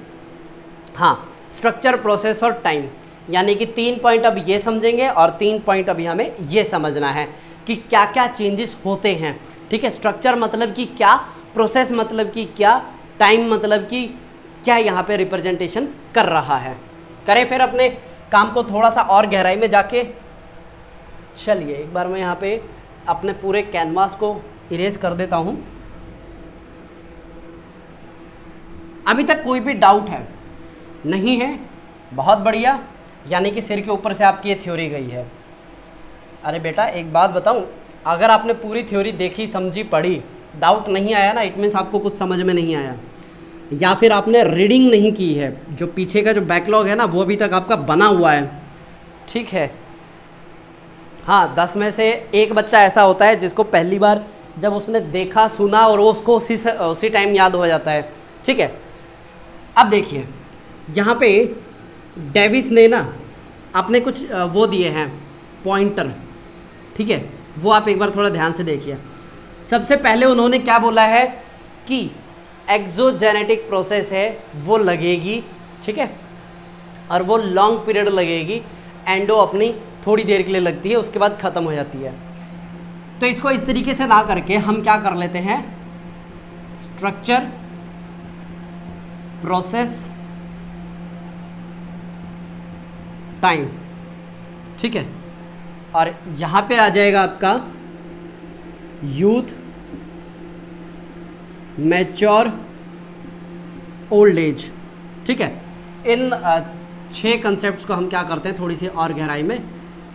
हाँ, स्ट्रक्चर, प्रोसेस और टाइम, यानी कि 3 पॉइंट अब ये समझेंगे और 3 पॉइंट अभी हमें ये समझना है कि क्या क्या चेंजेस होते हैं। ठीक है, स्ट्रक्चर मतलब कि क्या, प्रोसेस मतलब कि क्या, टाइम मतलब कि क्या यहाँ पे रिप्रेजेंटेशन कर रहा है। करें फिर अपने काम को थोड़ा सा और गहराई में जाके। चलिए एक बार मैं यहाँ पे अपने पूरे कैनवास को इरेज कर देता हूँ। अभी तक कोई भी डाउट है? नहीं है, बहुत बढ़िया, यानी कि सिर के ऊपर से आपकी ये थ्योरी गई है। अरे बेटा एक बात बताऊं, अगर आपने पूरी थ्योरी देखी, समझी, पढ़ी, डाउट नहीं आया ना, इट मीन्स आपको कुछ समझ में नहीं आया, या फिर आपने रीडिंग नहीं की है। जो पीछे का जो बैकलॉग है ना वो अभी तक आपका बना हुआ है। ठीक है, हाँ, 10 में से 1 बच्चा ऐसा होता है जिसको पहली बार जब उसने देखा, सुना और वो उसको उसी टाइम याद हो जाता है। ठीक है, अब देखिए यहाँ पे डेविस ने ना अपने कुछ वो दिए हैं पॉइंटर। ठीक है, वो आप एक बार थोड़ा ध्यान से देखिए। सबसे पहले उन्होंने क्या बोला है कि एक्सोजेनेटिक प्रोसेस है वो लगेगी, ठीक है, और वो लॉन्ग पीरियड लगेगी। एंडो अपनी थोड़ी देर के लिए लगती है, उसके बाद ख़त्म हो जाती है। तो इसको इस तरीके से ना करके हम क्या कर लेते हैं, स्ट्रक्चर, प्रोसेस, टाइम। ठीक है, और यहाँ पे आ जाएगा आपका यूथ, मैच्योर, ओल्ड एज। ठीक है, इन 6 कंसेप्ट्स को हम क्या करते हैं, थोड़ी सी और गहराई में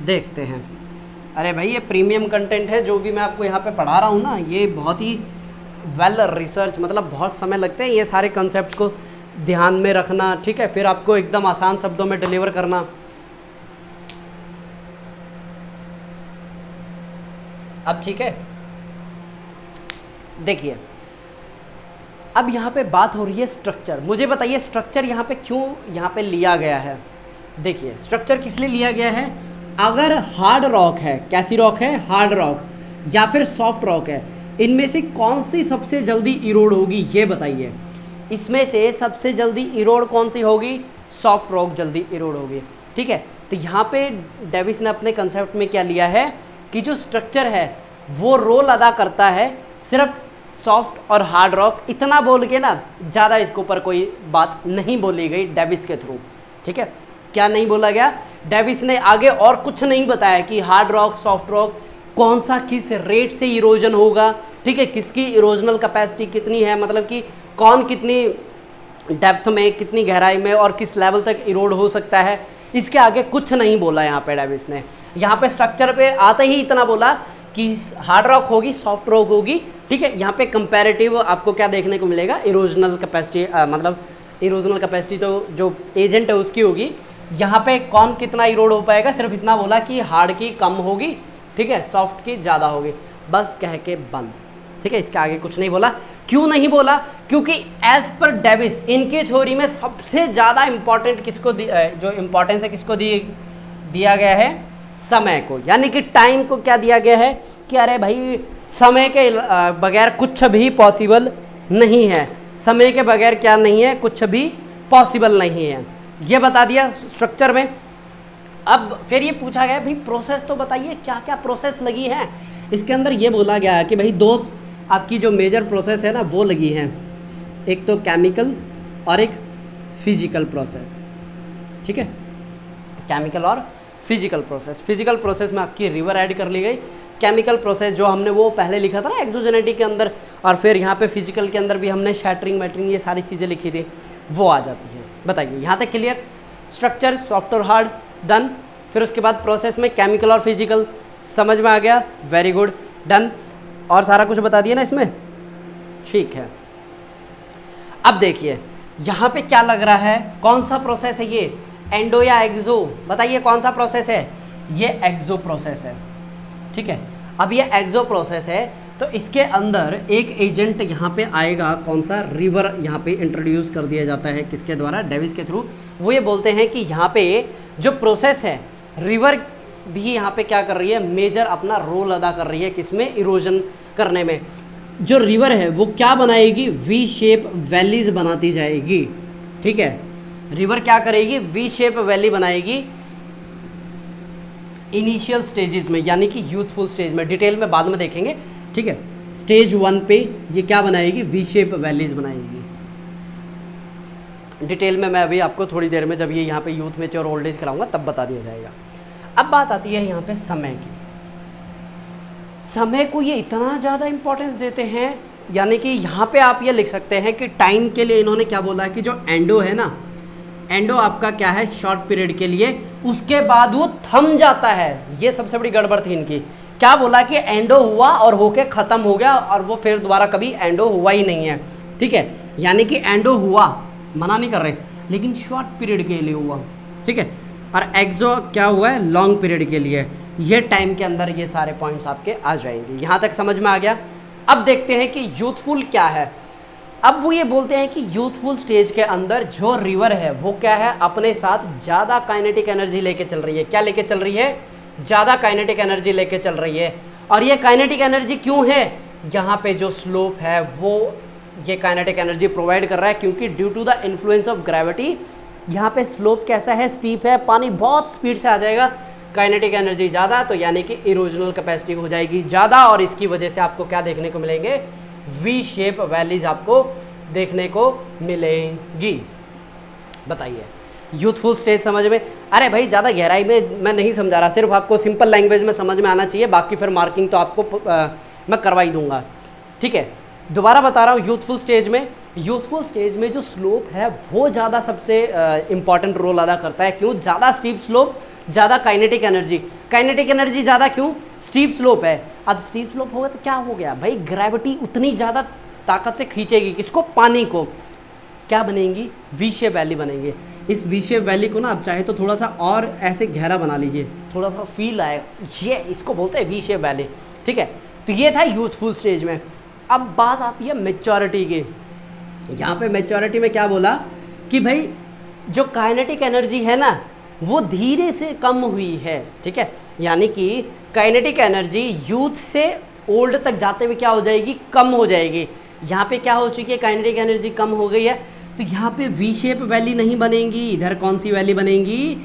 देखते हैं। अरे भाई ये प्रीमियम कंटेंट है जो भी मैं आपको यहाँ पे पढ़ा रहा हूँ ना, ये बहुत ही वेल रिसर्च, मतलब बहुत समय लगते हैं ये सारे कंसेप्ट्स को ध्यान में रखना। ठीक है, फिर आपको एकदम आसान शब्दों में डिलीवर करना। अब ठीक है, देखिए अब यहाँ पे बात हो रही है स्ट्रक्चर। मुझे बताइए स्ट्रक्चर यहाँ पे क्यों यहाँ पे लिया गया है। देखिए स्ट्रक्चर किस लिए लिया गया है, अगर हार्ड रॉक है, कैसी रॉक है, हार्ड रॉक, या फिर सॉफ्ट रॉक है, इनमें से कौन सी सबसे जल्दी इरोड होगी, ये बताइए। इसमें से सबसे जल्दी इरोड कौन सी होगी, सॉफ्ट रॉक जल्दी इरोड होगी। ठीक है, तो यहाँ पे डेविस ने अपने कंसेप्ट में क्या लिया है कि जो स्ट्रक्चर है वो रोल अदा करता है सिर्फ सॉफ्ट और हार्ड रॉक। इतना बोल के ना ज़्यादा इसके ऊपर कोई बात नहीं बोली गई डेविस के थ्रू। ठीक है, क्या नहीं बोला गया, डेविस ने आगे और कुछ नहीं बताया कि हार्ड रॉक, सॉफ्ट रॉक कौन सा किस रेट से इरोजन होगा। ठीक है, किसकी इरोजनल कैपेसिटी कितनी है, मतलब कि कौन कितनी डेप्थ में, कितनी गहराई में और किस लेवल तक इरोड हो सकता है, इसके आगे कुछ नहीं बोला यहाँ पे डेविस ने। यहाँ पे स्ट्रक्चर पे आते ही इतना बोला कि हार्ड रॉक होगी, सॉफ्ट रॉक होगी। ठीक है, यहाँ पे कंपैरेटिव आपको क्या देखने को मिलेगा, इरोजनल कैपेसिटी, मतलब इरोजनल कैपेसिटी तो जो एजेंट है उसकी होगी। यहाँ पे कौन कितना इरोड हो पाएगा, सिर्फ इतना बोला कि हार्ड की कम होगी, ठीक है, सॉफ्ट की ज़्यादा होगी, बस कह के बंद। ठीक है, इसके आगे कुछ नहीं बोला। क्यों नहीं बोला, क्योंकि एज पर डेविस इनके थ्योरी में सबसे ज़्यादा इंपॉर्टेंट किसको जो इम्पोर्टेंस है किसको दिया गया है, समय को, यानी कि टाइम को क्या दिया गया है कि अरे भाई समय के बगैर कुछ भी पॉसिबल नहीं है, समय के बगैर क्या नहीं है, कुछ भी पॉसिबल नहीं है, ये बता दिया स्ट्रक्चर में। अब फिर ये पूछा गया भाई प्रोसेस तो बताइए क्या क्या प्रोसेस लगी है। इसके अंदर ये बोला गया है कि भाई दो आपकी जो मेजर प्रोसेस है ना वो लगी हैं, एक तो केमिकल और एक फिजिकल प्रोसेस, ठीक है, केमिकल और फिजिकल प्रोसेस। फिजिकल प्रोसेस में आपकी रिवर ऐड कर ली गई, केमिकल प्रोसेस जो हमने वो पहले लिखा था ना एक्सोजेनेटिक के अंदर, और फिर यहाँ पे फिजिकल के अंदर भी हमने शैटरिंग मैटरिंग ये सारी चीज़ें लिखी थी, वो आ जाती हैं। बताइए यहाँ तक क्लियर? स्ट्रक्चर सॉफ्ट और हार्ड डन, फिर उसके बाद प्रोसेस में केमिकल और फिजिकल समझ में आ गया, वेरी गुड, डन। और सारा कुछ बता दिया ना इसमें, ठीक है। अब देखिए यहाँ पे क्या लग रहा है, कौन सा प्रोसेस है ये, एंडो या एक्सो? बताइए कौन सा प्रोसेस है? ये एक्सो प्रोसेस है, ठीक है। अब ये एक्सो प्रोसेस है तो इसके अंदर एक एजेंट यहाँ पे आएगा, कौन सा, रिवर यहाँ पे इंट्रोड्यूस कर दिया जाता है, किसके द्वारा, डेविस के थ्रू। वो ये बोलते हैं कि यहाँ पे जो प्रोसेस है, रिवर भी यहाँ पे क्या कर रही है, मेजर अपना रोल अदा कर रही है, किसमें, इरोजन करने में। जो रिवर है वो क्या बनाएगी, वी शेप वैलीज बनाती जाएगी, ठीक है। रिवर क्या करेगी, वी शेप वैली बनाएगी इनिशियल स्टेजेस में, यानी कि यूथफुल स्टेज में, डिटेल में बाद में देखेंगे, ठीक है। स्टेज 1 पे ये क्या बनाएगी, वी शेप वैलीज बनाएगी। डिटेल में मैं अभी आपको थोड़ी देर में जब ये यहाँ पे यूथ में और ओल्ड एज कराऊंगा तब बता दिया जाएगा। अब बात आती है यहाँ पे समय की। समय को ये इतना ज़्यादा इंपॉर्टेंस देते हैं, यानी कि यहाँ पे आप ये लिख सकते हैं कि टाइम के लिए इन्होंने क्या बोला है कि जो एंडो है ना, एंडो आपका क्या है, शॉर्ट पीरियड के लिए, उसके बाद वो थम जाता है। ये सबसे बड़ी गड़बड़ थी इनकी। क्या बोला कि एंडो हुआ और होके ख़त्म हो गया और वो फिर दोबारा कभी एंडो हुआ ही नहीं है, ठीक है। यानी कि एंडो हुआ, मना नहीं कर रहे, लेकिन शॉर्ट पीरियड के लिए हुआ, ठीक है। और एक्सो क्या हुआ है, लॉन्ग पीरियड के लिए। ये टाइम के अंदर ये सारे पॉइंट्स आपके आ जाएंगे। यहाँ तक समझ में आ गया। अब देखते हैं कि यूथफुल क्या है। अब वो ये बोलते हैं कि यूथफुल स्टेज के अंदर जो रिवर है वो क्या है, अपने साथ ज़्यादा काइनेटिक एनर्जी लेके चल रही है। क्या लेके चल रही है, ज़्यादा काइनेटिक एनर्जी लेके चल रही है। और ये काइनेटिक एनर्जी क्यों है, यहाँ पे जो स्लोप है वो ये काइनेटिक एनर्जी प्रोवाइड कर रहा है, क्योंकि due to the influence of gravity यहाँ पे स्लोप कैसा है, स्टीप है, पानी बहुत स्पीड से आ जाएगा, काइनेटिक एनर्जी ज़्यादा, तो यानी कि इरोजनल कैपेसिटी हो जाएगी ज़्यादा, और इसकी वजह से आपको क्या देखने को मिलेंगे, वी शेप वैलीज आपको देखने को मिलेंगी। बताइए यूथफुल स्टेज समझ में? अरे भाई ज़्यादा गहराई में मैं नहीं समझा रहा, सिर्फ आपको सिंपल लैंग्वेज में समझ में आना चाहिए, बाकी फिर मार्किंग तो आपको मैं करवा ही दूंगा, ठीक है। दोबारा बता रहा हूँ, यूथफुल स्टेज में जो स्लोप है वो ज़्यादा सबसे इंपॉर्टेंट रोल अदा करता है। क्यों? ज़्यादा स्टीप स्लोप, ज़्यादा काइनेटिक एनर्जी ज़्यादा, क्यों? स्टीप स्लोप है। अब स्टीप स्लोप होगा तो क्या हो गया भाई, ग्रेविटी उतनी ज़्यादा ताकत से खींचेगी किसको, पानी को। क्या बनेंगी, वी शेप वैली बनेंगे। इस वी शेप वैली को ना आप चाहे तो थोड़ा सा और ऐसे गहरा बना लीजिए, थोड़ा सा फील आएगा, ये इसको बोलते हैं वी शेप वैली, ठीक है। तो ये था यूथफुल स्टेज में। अब बात आती है मैच्योरिटी की। यहाँ पे मैच्योरिटी में क्या बोला कि भाई जो काइनेटिक एनर्जी है ना वो धीरे से कम हुई है, ठीक है। यानी कि काइनेटिक एनर्जी यूथ से ओल्ड तक जाते हुए क्या हो जाएगी, कम हो जाएगी। यहाँ पे क्या हो चुकी है, काइनेटिक एनर्जी कम हो गई है, तो यहाँ पे वी शेप वैली नहीं बनेंगी, इधर कौन सी वैली बनेंगी,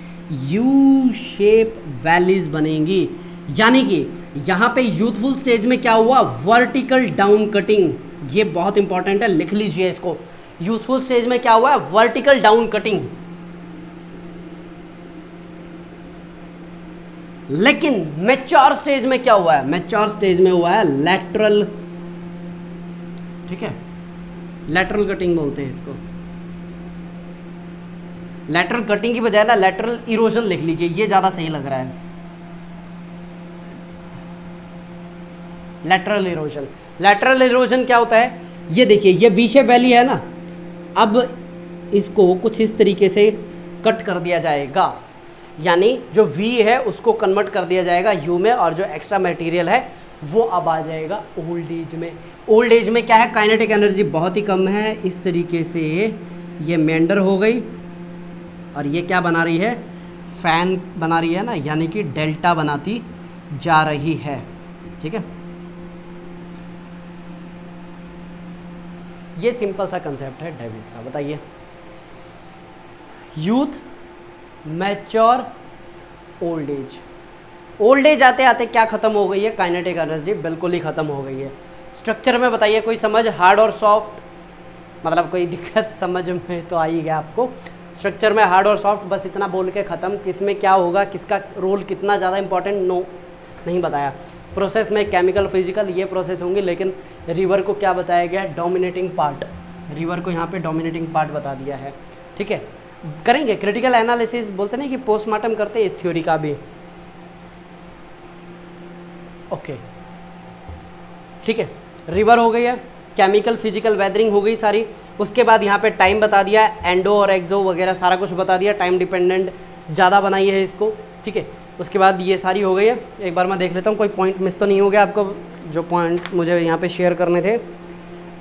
यू शेप वैलीज बनेंगी। यानी कि यहाँ पे यूथफुल स्टेज में क्या हुआ, वर्टिकल डाउन कटिंग, ये बहुत इंपॉर्टेंट है, लिख लीजिए इसको। यूथफुल स्टेज में क्या हुआ है, वर्टिकल डाउन कटिंग। लेकिन मैच्योर स्टेज में क्या हुआ है, मैच्योर स्टेज में हुआ है लैटरल, ठीक है, लैटरल कटिंग बोलते हैं इसको। लैटरल कटिंग की बजाय ना लैटरल इरोजन लिख लीजिए, ये ज्यादा सही लग रहा है। लैटरल इरोजन, लैटरल इरोजन क्या होता है, ये देखिए, ये वी शेप वैली है ना, अब इसको कुछ इस तरीके से कट कर दिया जाएगा, यानी जो वी है उसको कन्वर्ट कर दिया जाएगा यू में, और जो एक्स्ट्रा मटेरियल है वो अब आ जाएगा ओल्ड एज में। ओल्ड एज में क्या है, काइनेटिक एनर्जी बहुत ही कम है, इस तरीके से ये मेंडर हो गई, और ये क्या बना रही है, फैन बना रही है ना, यानी कि डेल्टा बनाती जा रही है। ठीक है, ये सिंपल सा कंसेप्ट है डेविस का। बताइए, youth, mature, old age. Old age आते आते क्या खत्म हो गई है? काइनेटिक एनर्जी बिल्कुल ही खत्म हो गई है। स्ट्रक्चर में बताइए कोई समझ, हार्ड और सॉफ्ट, मतलब कोई दिक्कत समझ में तो आ ही गया आपको। स्ट्रक्चर में हार्ड और सॉफ्ट, बस इतना बोल के ख़त्म। किस में क्या होगा, किसका रोल कितना ज़्यादा इंपॉर्टेंट, नो, नहीं बताया। प्रोसेस में केमिकल, फिजिकल, ये प्रोसेस होंगी, लेकिन रिवर को क्या बताया गया है? Dominating part. रिवर को यहाँ पे डोमिनेटिंग पार्ट बता दिया है। ठीक है, करेंगे क्रिटिकल एनालिसिस, बोलते नहीं कि पोस्टमार्टम करते हैं इस थ्योरी का भी। ओके, ठीक है, रिवर हो गई है, केमिकल, फिजिकल, वेदरिंग हो गई सारी। उसके बाद यहाँ पे टाइम बता दिया, एंडो और एक्सो वगैरह सारा कुछ बता दिया, टाइम डिपेंडेंट ज़्यादा बनाई है इसको। ठीक है, उसके बाद ये सारी हो गई है। एक बार मैं देख लेता हूँ कोई पॉइंट मिस तो नहीं हो गया आपको, जो पॉइंट मुझे यहाँ पे शेयर करने थे।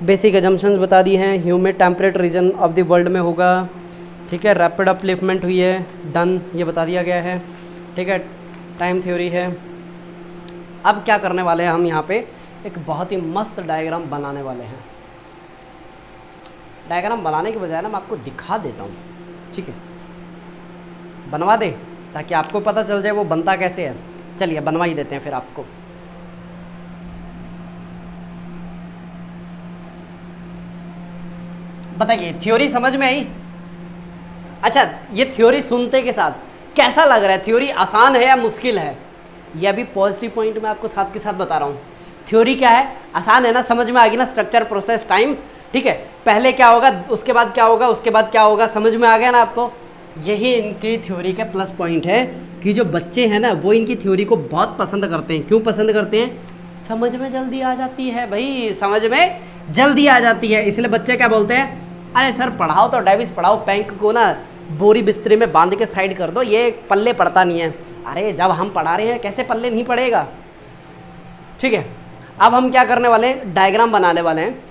बेसिक एजम्पशंस बता दी हैं, humid temperate region of the world में होगा। ठीक है, रैपिड अपलिफ्टमेंट हुई है, डन, ये बता दिया गया है। ठीक है, टाइम थ्योरी है। अब क्या करने वाले हैं हम यहाँ पे, एक बहुत ही मस्त डायग्राम बनाने वाले हैं। डायग्राम बनाने के बजाय ना मैं आपको दिखा देता हूँ। ठीक है, बनवा दे ताकि आपको पता चल जाए वो बनता कैसे है। चलिए बनवा ही देते हैं फिर आपको। बताइए, थ्योरी समझ में आई? अच्छा, ये थ्योरी सुनते के साथ कैसा लग रहा है? थ्योरी आसान है या मुश्किल है? ये अभी पॉजिटिव पॉइंट मैं आपको साथ के साथ बता रहा हूँ। थ्योरी क्या है? आसान है ना, समझ में आ गई ना? Structure, process, time. ठीक है, पहले क्या होगा, उसके बाद क्या होगा, उसके बाद क्या होगा, समझ में आ गया ना आपको? यही इनकी थ्योरी का प्लस पॉइंट है कि जो बच्चे हैं ना वो इनकी थ्योरी को बहुत पसंद करते हैं। क्यों पसंद करते हैं? समझ में जल्दी आ जाती है भाई, समझ में जल्दी आ जाती है। इसलिए बच्चे क्या बोलते हैं, अरे सर पढ़ाओ तो डेविस पढ़ाओ, पैंक को ना बोरी बिस्तरे में बांध के साइड कर दो, ये पल्ले पड़ता नहीं है। अरे जब हम पढ़ा रहे हैं कैसे पल्ले नहीं पड़ेगा? ठीक है, अब हम क्या करने वाले हैं, डायग्राम बनाने वाले हैं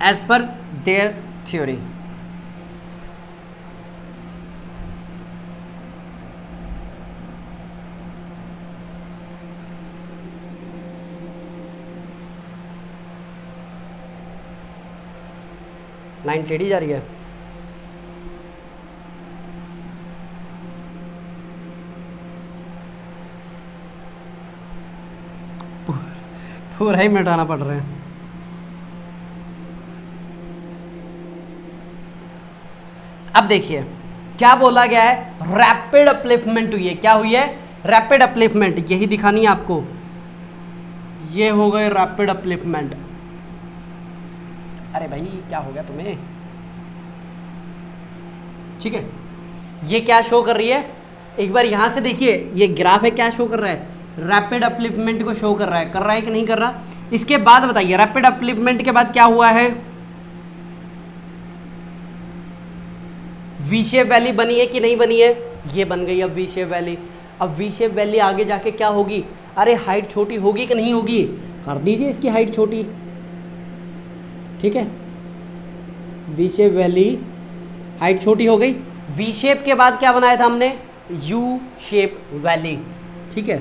as per there theory. Line टेढ़ी जा रही है। पूरा ही मिटाना पड़ रहा है। अब देखिए क्या बोला गया है, रैपिड अपलिफ्टमेंट हुई है। क्या हुई है? Rapid upliftment. यही दिखानी है आपको, ये हो गए रैपिड अपलिफ्टमेंट। अरे भाई क्या हो गया तुम्हें? ठीक है, ये क्या शो कर रही है? एक बार यहां से देखिए, ये ग्राफ है, क्या शो कर रहा है? रैपिड अपलिफ्टमेंट को शो कर रहा है कि नहीं कर रहा? इसके बाद बताइए, रैपिड अपलिफ्टमेंट के बाद क्या हुआ है? वी शेप वैली बनी है कि नहीं बनी है? ये बन गई अब वी शेप वैली। अब वी शेप वैली आगे जाके क्या होगी? अरे हाइट छोटी होगी कि नहीं होगी? कर दीजिए इसकी हाइट छोटी। ठीक है, वी शेप वैली, हाइट छोटी हो गई। वी शेप के बाद क्या बनाया था हमने? U shape valley. ठीक है,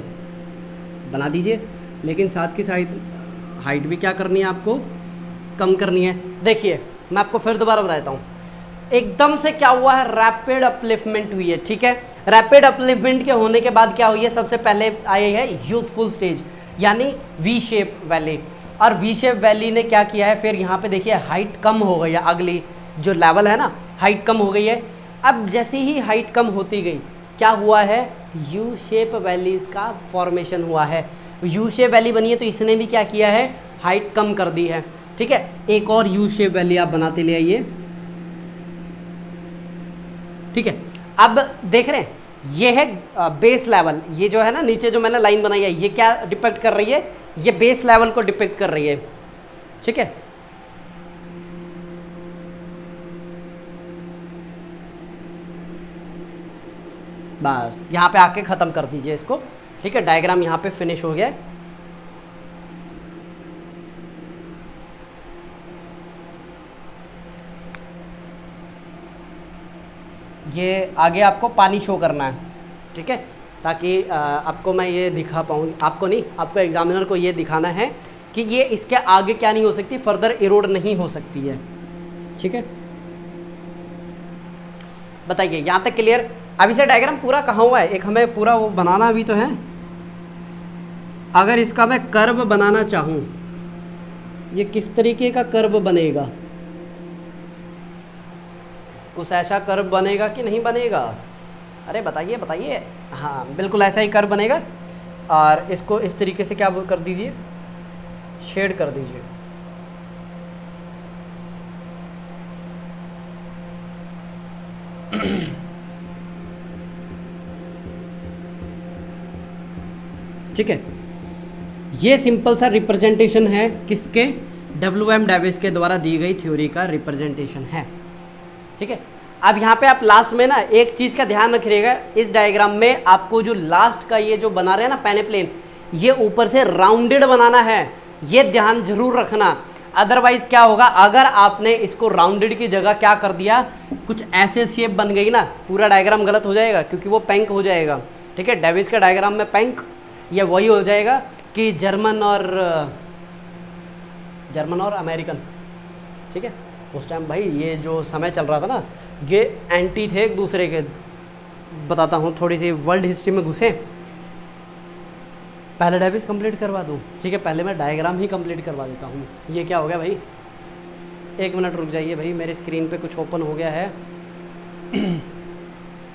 बना दीजिए, लेकिन साथ की साइड हाइट भी क्या करनी है आपको? कम करनी है। देखिए मैं आपको फिर दोबारा बता देता हूँ। एकदम से क्या हुआ है? रैपिड अपलिफ्टमेंट हुई है। ठीक है, रैपिड अपलिफ्टमेंट के होने के बाद क्या हुई है? सबसे पहले आई है यूथफुल स्टेज, यानी वी शेप वैली। और वी शेप वैली ने क्या किया है? फिर यहाँ पे देखिए हाइट कम हो गई है, अगली जो लेवल है ना, हाइट कम हो गई है। अब जैसे ही हाइट कम होती गई क्या हुआ है? यू शेप वैलीज का फॉर्मेशन हुआ है। यू शेप वैली बनी है तो इसने भी क्या किया है? हाइट कम कर दी है। ठीक है, एक और यू शेप वैली आप बनाते ले आइए। ठीक है, अब देख रहे हैं ये है बेस लेवल। ये जो है ना नीचे जो मैंने लाइन बनाई है, ये क्या डिपेक्ट कर रही है? ये बेस लेवल को डिपेक्ट कर रही है। ठीक है, बस यहाँ पे आके ख़त्म कर दीजिए इसको। ठीक है, डायग्राम यहाँ पे फिनिश हो गया है। ये आगे आपको पानी शो करना है। ठीक है, ताकि आपको मैं ये दिखा पाऊँ, आपको नहीं, आपको एग्जामिनर को ये दिखाना है कि ये इसके आगे क्या नहीं हो सकती, फर्दर इरोड नहीं हो सकती है। ठीक है, बताइए यहाँ तक क्लियर? अब इसे डायग्राम पूरा कहाँ हुआ है, एक हमें पूरा वो बनाना भी तो है। अगर इसका मैं कर्व बनाना चाहूँ, ये किस तरीके का कर्व बनेगा, कुछ ऐसा कर्व बनेगा कि नहीं बनेगा? अरे बताइए बताइए। हाँ बिल्कुल ऐसा ही कर्व बनेगा, और इसको इस तरीके से क्या कर दीजिए, शेड कर दीजिए। ठीक है, ये सिंपल सा रिप्रेजेंटेशन है किसके, WM डेविस के द्वारा दी गई थ्योरी का रिप्रेजेंटेशन है। ठीक है, अब यहाँ पे आप लास्ट में ना एक चीज़ का ध्यान रखिएगा, इस डायग्राम में आपको जो लास्ट का ये जो बना रहे हैं ना पेनेप्लेन, ये ऊपर से राउंडेड बनाना है, ये ध्यान जरूर रखना। अदरवाइज क्या होगा, अगर आपने इसको राउंडेड की जगह क्या कर दिया, कुछ ऐसे शेप बन गई ना, पूरा डायग्राम गलत हो जाएगा, क्योंकि वो पैंक हो जाएगा। ठीक है, डेविस का डायग्राम में पैंक, ये वही हो जाएगा कि जर्मन और अमेरिकन। ठीक है, उस टाइम भाई ये जो समय चल रहा था ना, ये एंटी थे एक दूसरे के। बताता हूँ, थोड़ी सी वर्ल्ड हिस्ट्री में घुसे, पहले डेविस कंप्लीट करवा दूँ। ठीक है, पहले मैं डायग्राम ही कंप्लीट करवा देता हूँ। ये क्या हो गया भाई, एक मिनट रुक जाइए भाई, मेरे स्क्रीन पे कुछ ओपन हो गया है।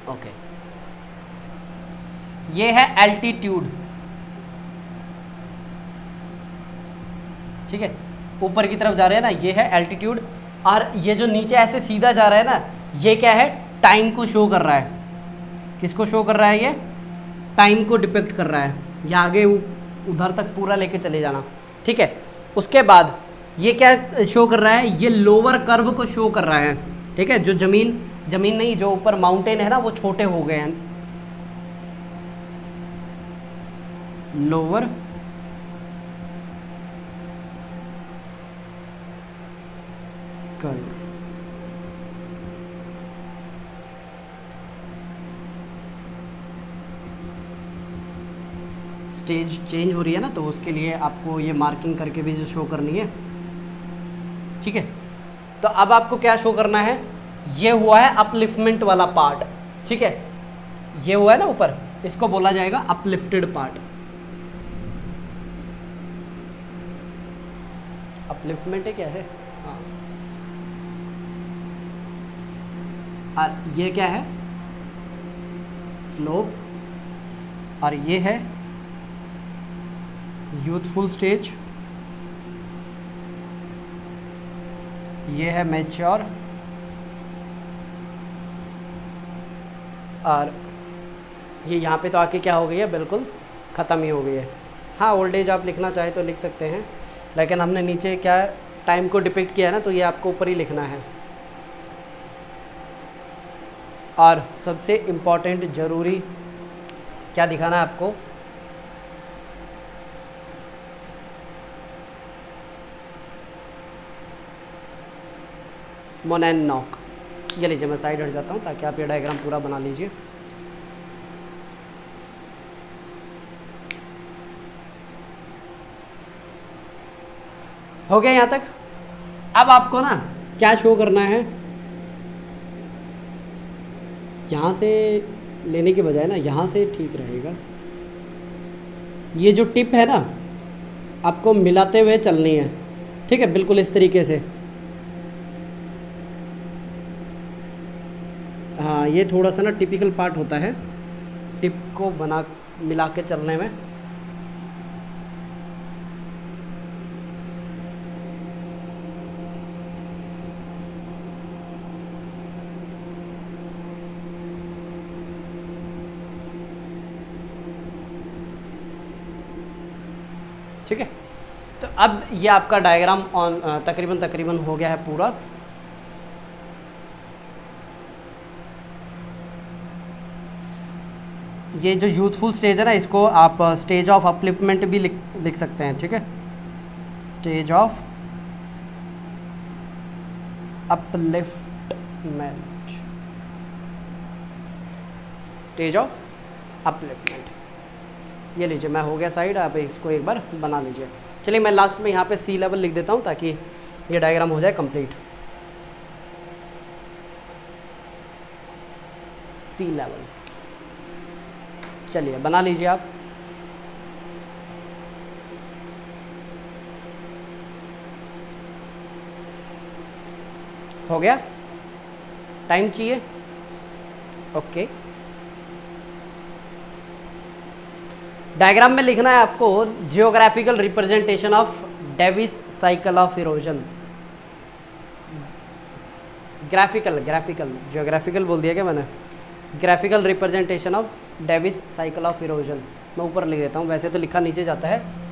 ओके, ये है एल्टीट्यूड। ठीक है, ऊपर की तरफ जा रहे हैं ना, ये है एल्टीट्यूड, और ये जो नीचे ऐसे सीधा जा रहा है ना, ये क्या है, टाइम को शो कर रहा है। किसको शो कर रहा है, ये टाइम को डिपिक्ट कर रहा है। ये आगे उधर तक पूरा लेके चले जाना। ठीक है, उसके बाद ये क्या शो कर रहा है, ये लोअर कर्व को शो कर रहा है। ठीक है, जो जमीन नहीं, जो ऊपर माउंटेन है ना, वो छोटे हो गए हैं, लोअर कर्व। स्टेज चेंज हो रही है ना, तो उसके लिए आपको ये मार्किंग करके भी शो करनी है। ठीक है, तो अब आपको क्या शो करना है, ये हुआ है अपलिफ्टमेंट वाला पार्ट। ठीक है, ये हुआ है ना ऊपर, इसको बोला जाएगा अपलिफ्टेड पार्ट। अपलिफ्टमेंट है क्या है, हाँ। और ये क्या है, स्लोप, और ये है यूथफुल स्टेज, ये है मैच्योर, और ये यहाँ पे तो आके क्या हो गई है, बिल्कुल ख़त्म ही हो गई है। हाँ, ओल्ड एज आप लिखना चाहे तो लिख सकते हैं, लेकिन हमने नीचे क्या टाइम को डिपिक्ट किया है ना, तो ये आपको ऊपर ही लिखना है। और सबसे इम्पॉर्टेंट ज़रूरी क्या दिखाना है आपको, मोनैनॉक। ये लीजिए, मैं साइड हट जाता हूँ ताकि आप ये डायग्राम पूरा बना लीजिए। हो गया यहाँ तक? अब आपको ना क्या शो करना है, यहाँ से लेने के बजाय ना यहाँ से ठीक रहेगा। ये जो टिप है ना, आपको मिलाते हुए चलनी है। ठीक है, बिल्कुल इस तरीके से। हाँ, ये थोड़ा सा ना टिपिकल पार्ट होता है टिप को मिला के चलने में। ठीक है, तो अब ये आपका डायग्राम तकरीबन हो गया है पूरा। ये जो यूथफुल स्टेज है ना, इसको आप स्टेज ऑफ अपलिफ्टमेंट भी लिख सकते हैं। ठीक है, stage of upliftment, stage of upliftment. ये लीजिए, मैं हो गया साइड, आप इसको एक बार बना लीजिए। चलिए मैं लास्ट में यहाँ पे सी लेवल लिख देता हूँ ताकि ये डायग्राम हो जाए कंप्लीट। सी लेवल, चलिए बना लीजिए आप। हो गया? टाइम चाहिए? ओके। डायग्राम में लिखना है आपको geographical representation of Davis cycle of erosion. Graphical geographical बोल दिया क्या मैंने? Graphical representation of Davis cycle of erosion. मैं ऊपर लिख देता हूँ, वैसे तो लिखा नीचे जाता है।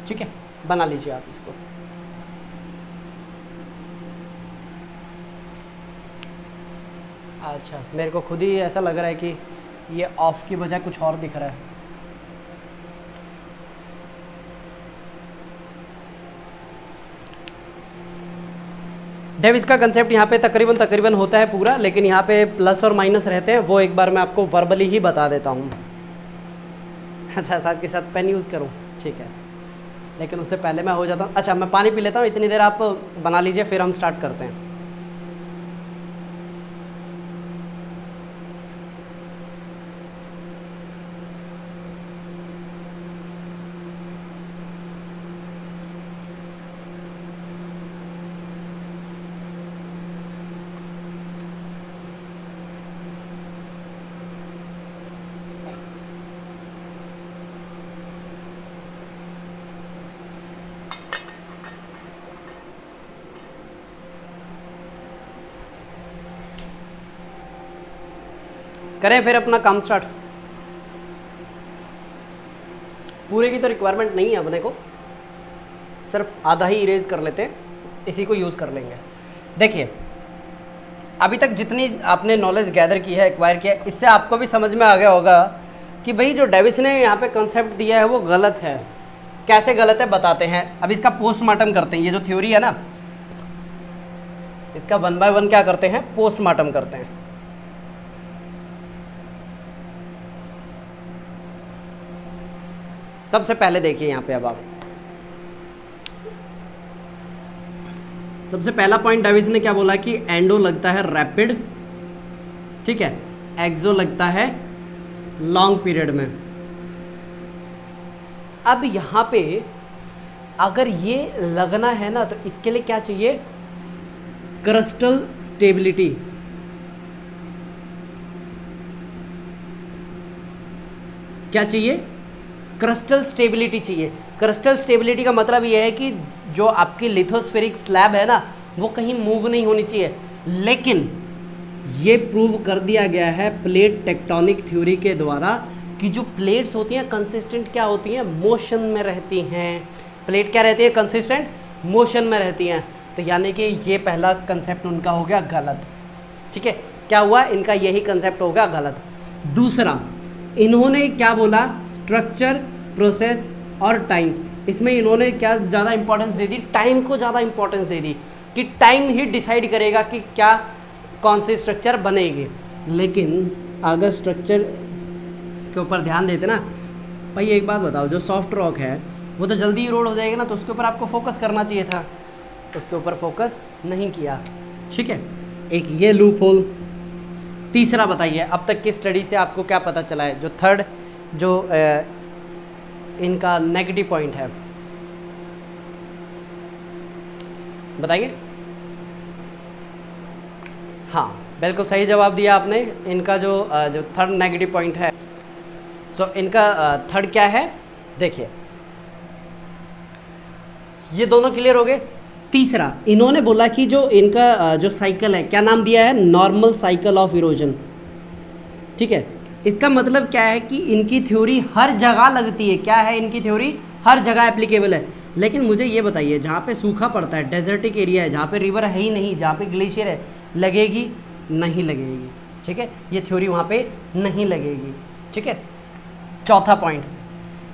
ठीक है, बना लीजिए आप इसको। अच्छा, मेरे को खुद ही ऐसा लग रहा है कि ये ऑफ की बजाय कुछ और दिख रहा है। डेविस का कंसेप्ट यहाँ पे तकरीबन होता है पूरा, लेकिन यहाँ पे प्लस और माइनस रहते हैं, वो एक बार मैं आपको वर्बली ही बता देता हूँ। अच्छा, साथ के साथ पेन यूज़ करूँ? ठीक है, लेकिन उससे पहले मैं हो जाता हूँ। अच्छा, मैं पानी पी लेता हूँ, इतनी देर आप बना लीजिए, फिर हम स्टार्ट करते हैं। करें फिर अपना काम स्टार्ट। पूरे की तो रिक्वायरमेंट नहीं है अपने को, सिर्फ आधा ही इरेज कर लेते हैं, इसी को यूज़ कर लेंगे। देखिए, अभी तक जितनी आपने नॉलेज गैदर की है, एक्वायर किया है, इससे आपको भी समझ में आ गया होगा कि भाई जो डेविस ने यहाँ पे कंसेप्ट दिया है वो गलत है। कैसे गलत है बताते हैं। अब इसका पोस्टमार्टम करते हैं। ये जो थ्योरी है ना, इसका 1 बाय 1 क्या करते हैं, पोस्टमार्टम करते हैं। सबसे पहले देखिए यहाँ पे, अब आप सबसे पहला पॉइंट डेविस ने क्या बोला कि एंडो लगता है रैपिड, ठीक है, एक्सो लगता है लॉन्ग पीरियड में। अब यहाँ पे अगर ये लगना है ना, तो इसके लिए क्या चाहिए, क्रिस्टल स्टेबिलिटी। क्या चाहिए, क्रिस्टल स्टेबिलिटी चाहिए। क्रिस्टल स्टेबिलिटी का मतलब ये है कि जो आपकी लिथोस्फेरिक स्लैब है ना, वो कहीं मूव नहीं होनी चाहिए। लेकिन ये प्रूव कर दिया गया है प्लेट टेक्टोनिक थ्योरी के द्वारा कि जो प्लेट्स होती हैं कंसिस्टेंट क्या होती हैं, मोशन में रहती हैं। प्लेट क्या रहती है, कंसिस्टेंट मोशन में रहती हैं। तो यानी कि ये पहला कंसेप्ट उनका हो गया गलत। ठीक है, क्या हुआ, इनका यही कंसेप्ट हो गया गलत। दूसरा, इन्होंने क्या बोला, स्ट्रक्चर, प्रोसेस और टाइम। इसमें इन्होंने क्या ज़्यादा इंपॉर्टेंस दे दी, टाइम को ज़्यादा इंपॉर्टेंस दे दी कि टाइम ही डिसाइड करेगा कि क्या कौन सी स्ट्रक्चर बनेगी। लेकिन अगर स्ट्रक्चर के ऊपर ध्यान देते ना, भाई एक बात बताओ, जो सॉफ्ट रॉक है वो तो जल्दी इरोड हो जाएगा ना, तो उसके ऊपर आपको फोकस करना चाहिए था, उसके ऊपर फोकस नहीं किया। ठीक है, एक ये लूप होल। तीसरा बताइए, अब तक की स्टडी से आपको क्या पता चला है, जो थर्ड जो इनका नेगेटिव पॉइंट है, बताइए। हाँ, बिल्कुल सही जवाब दिया आपने। इनका जो थर्ड नेगेटिव पॉइंट है, सो इनका थर्ड क्या है, देखिए ये दोनों क्लियर हो गए। तीसरा, इन्होंने बोला कि जो इनका जो साइकिल है, क्या नाम दिया है, नॉर्मल साइकिल ऑफ इरोजन। ठीक है, इसका मतलब क्या है कि इनकी थ्योरी हर जगह लगती है। क्या है, इनकी थ्योरी हर जगह एप्लीकेबल है। लेकिन मुझे ये बताइए, जहाँ पे सूखा पड़ता है, डेजर्टिक एरिया है, जहाँ पे रिवर है ही नहीं, जहाँ पे ग्लेशियर है, लगेगी? नहीं लगेगी। ठीक है, ये थ्योरी वहाँ पे नहीं लगेगी। ठीक है, चौथा पॉइंट,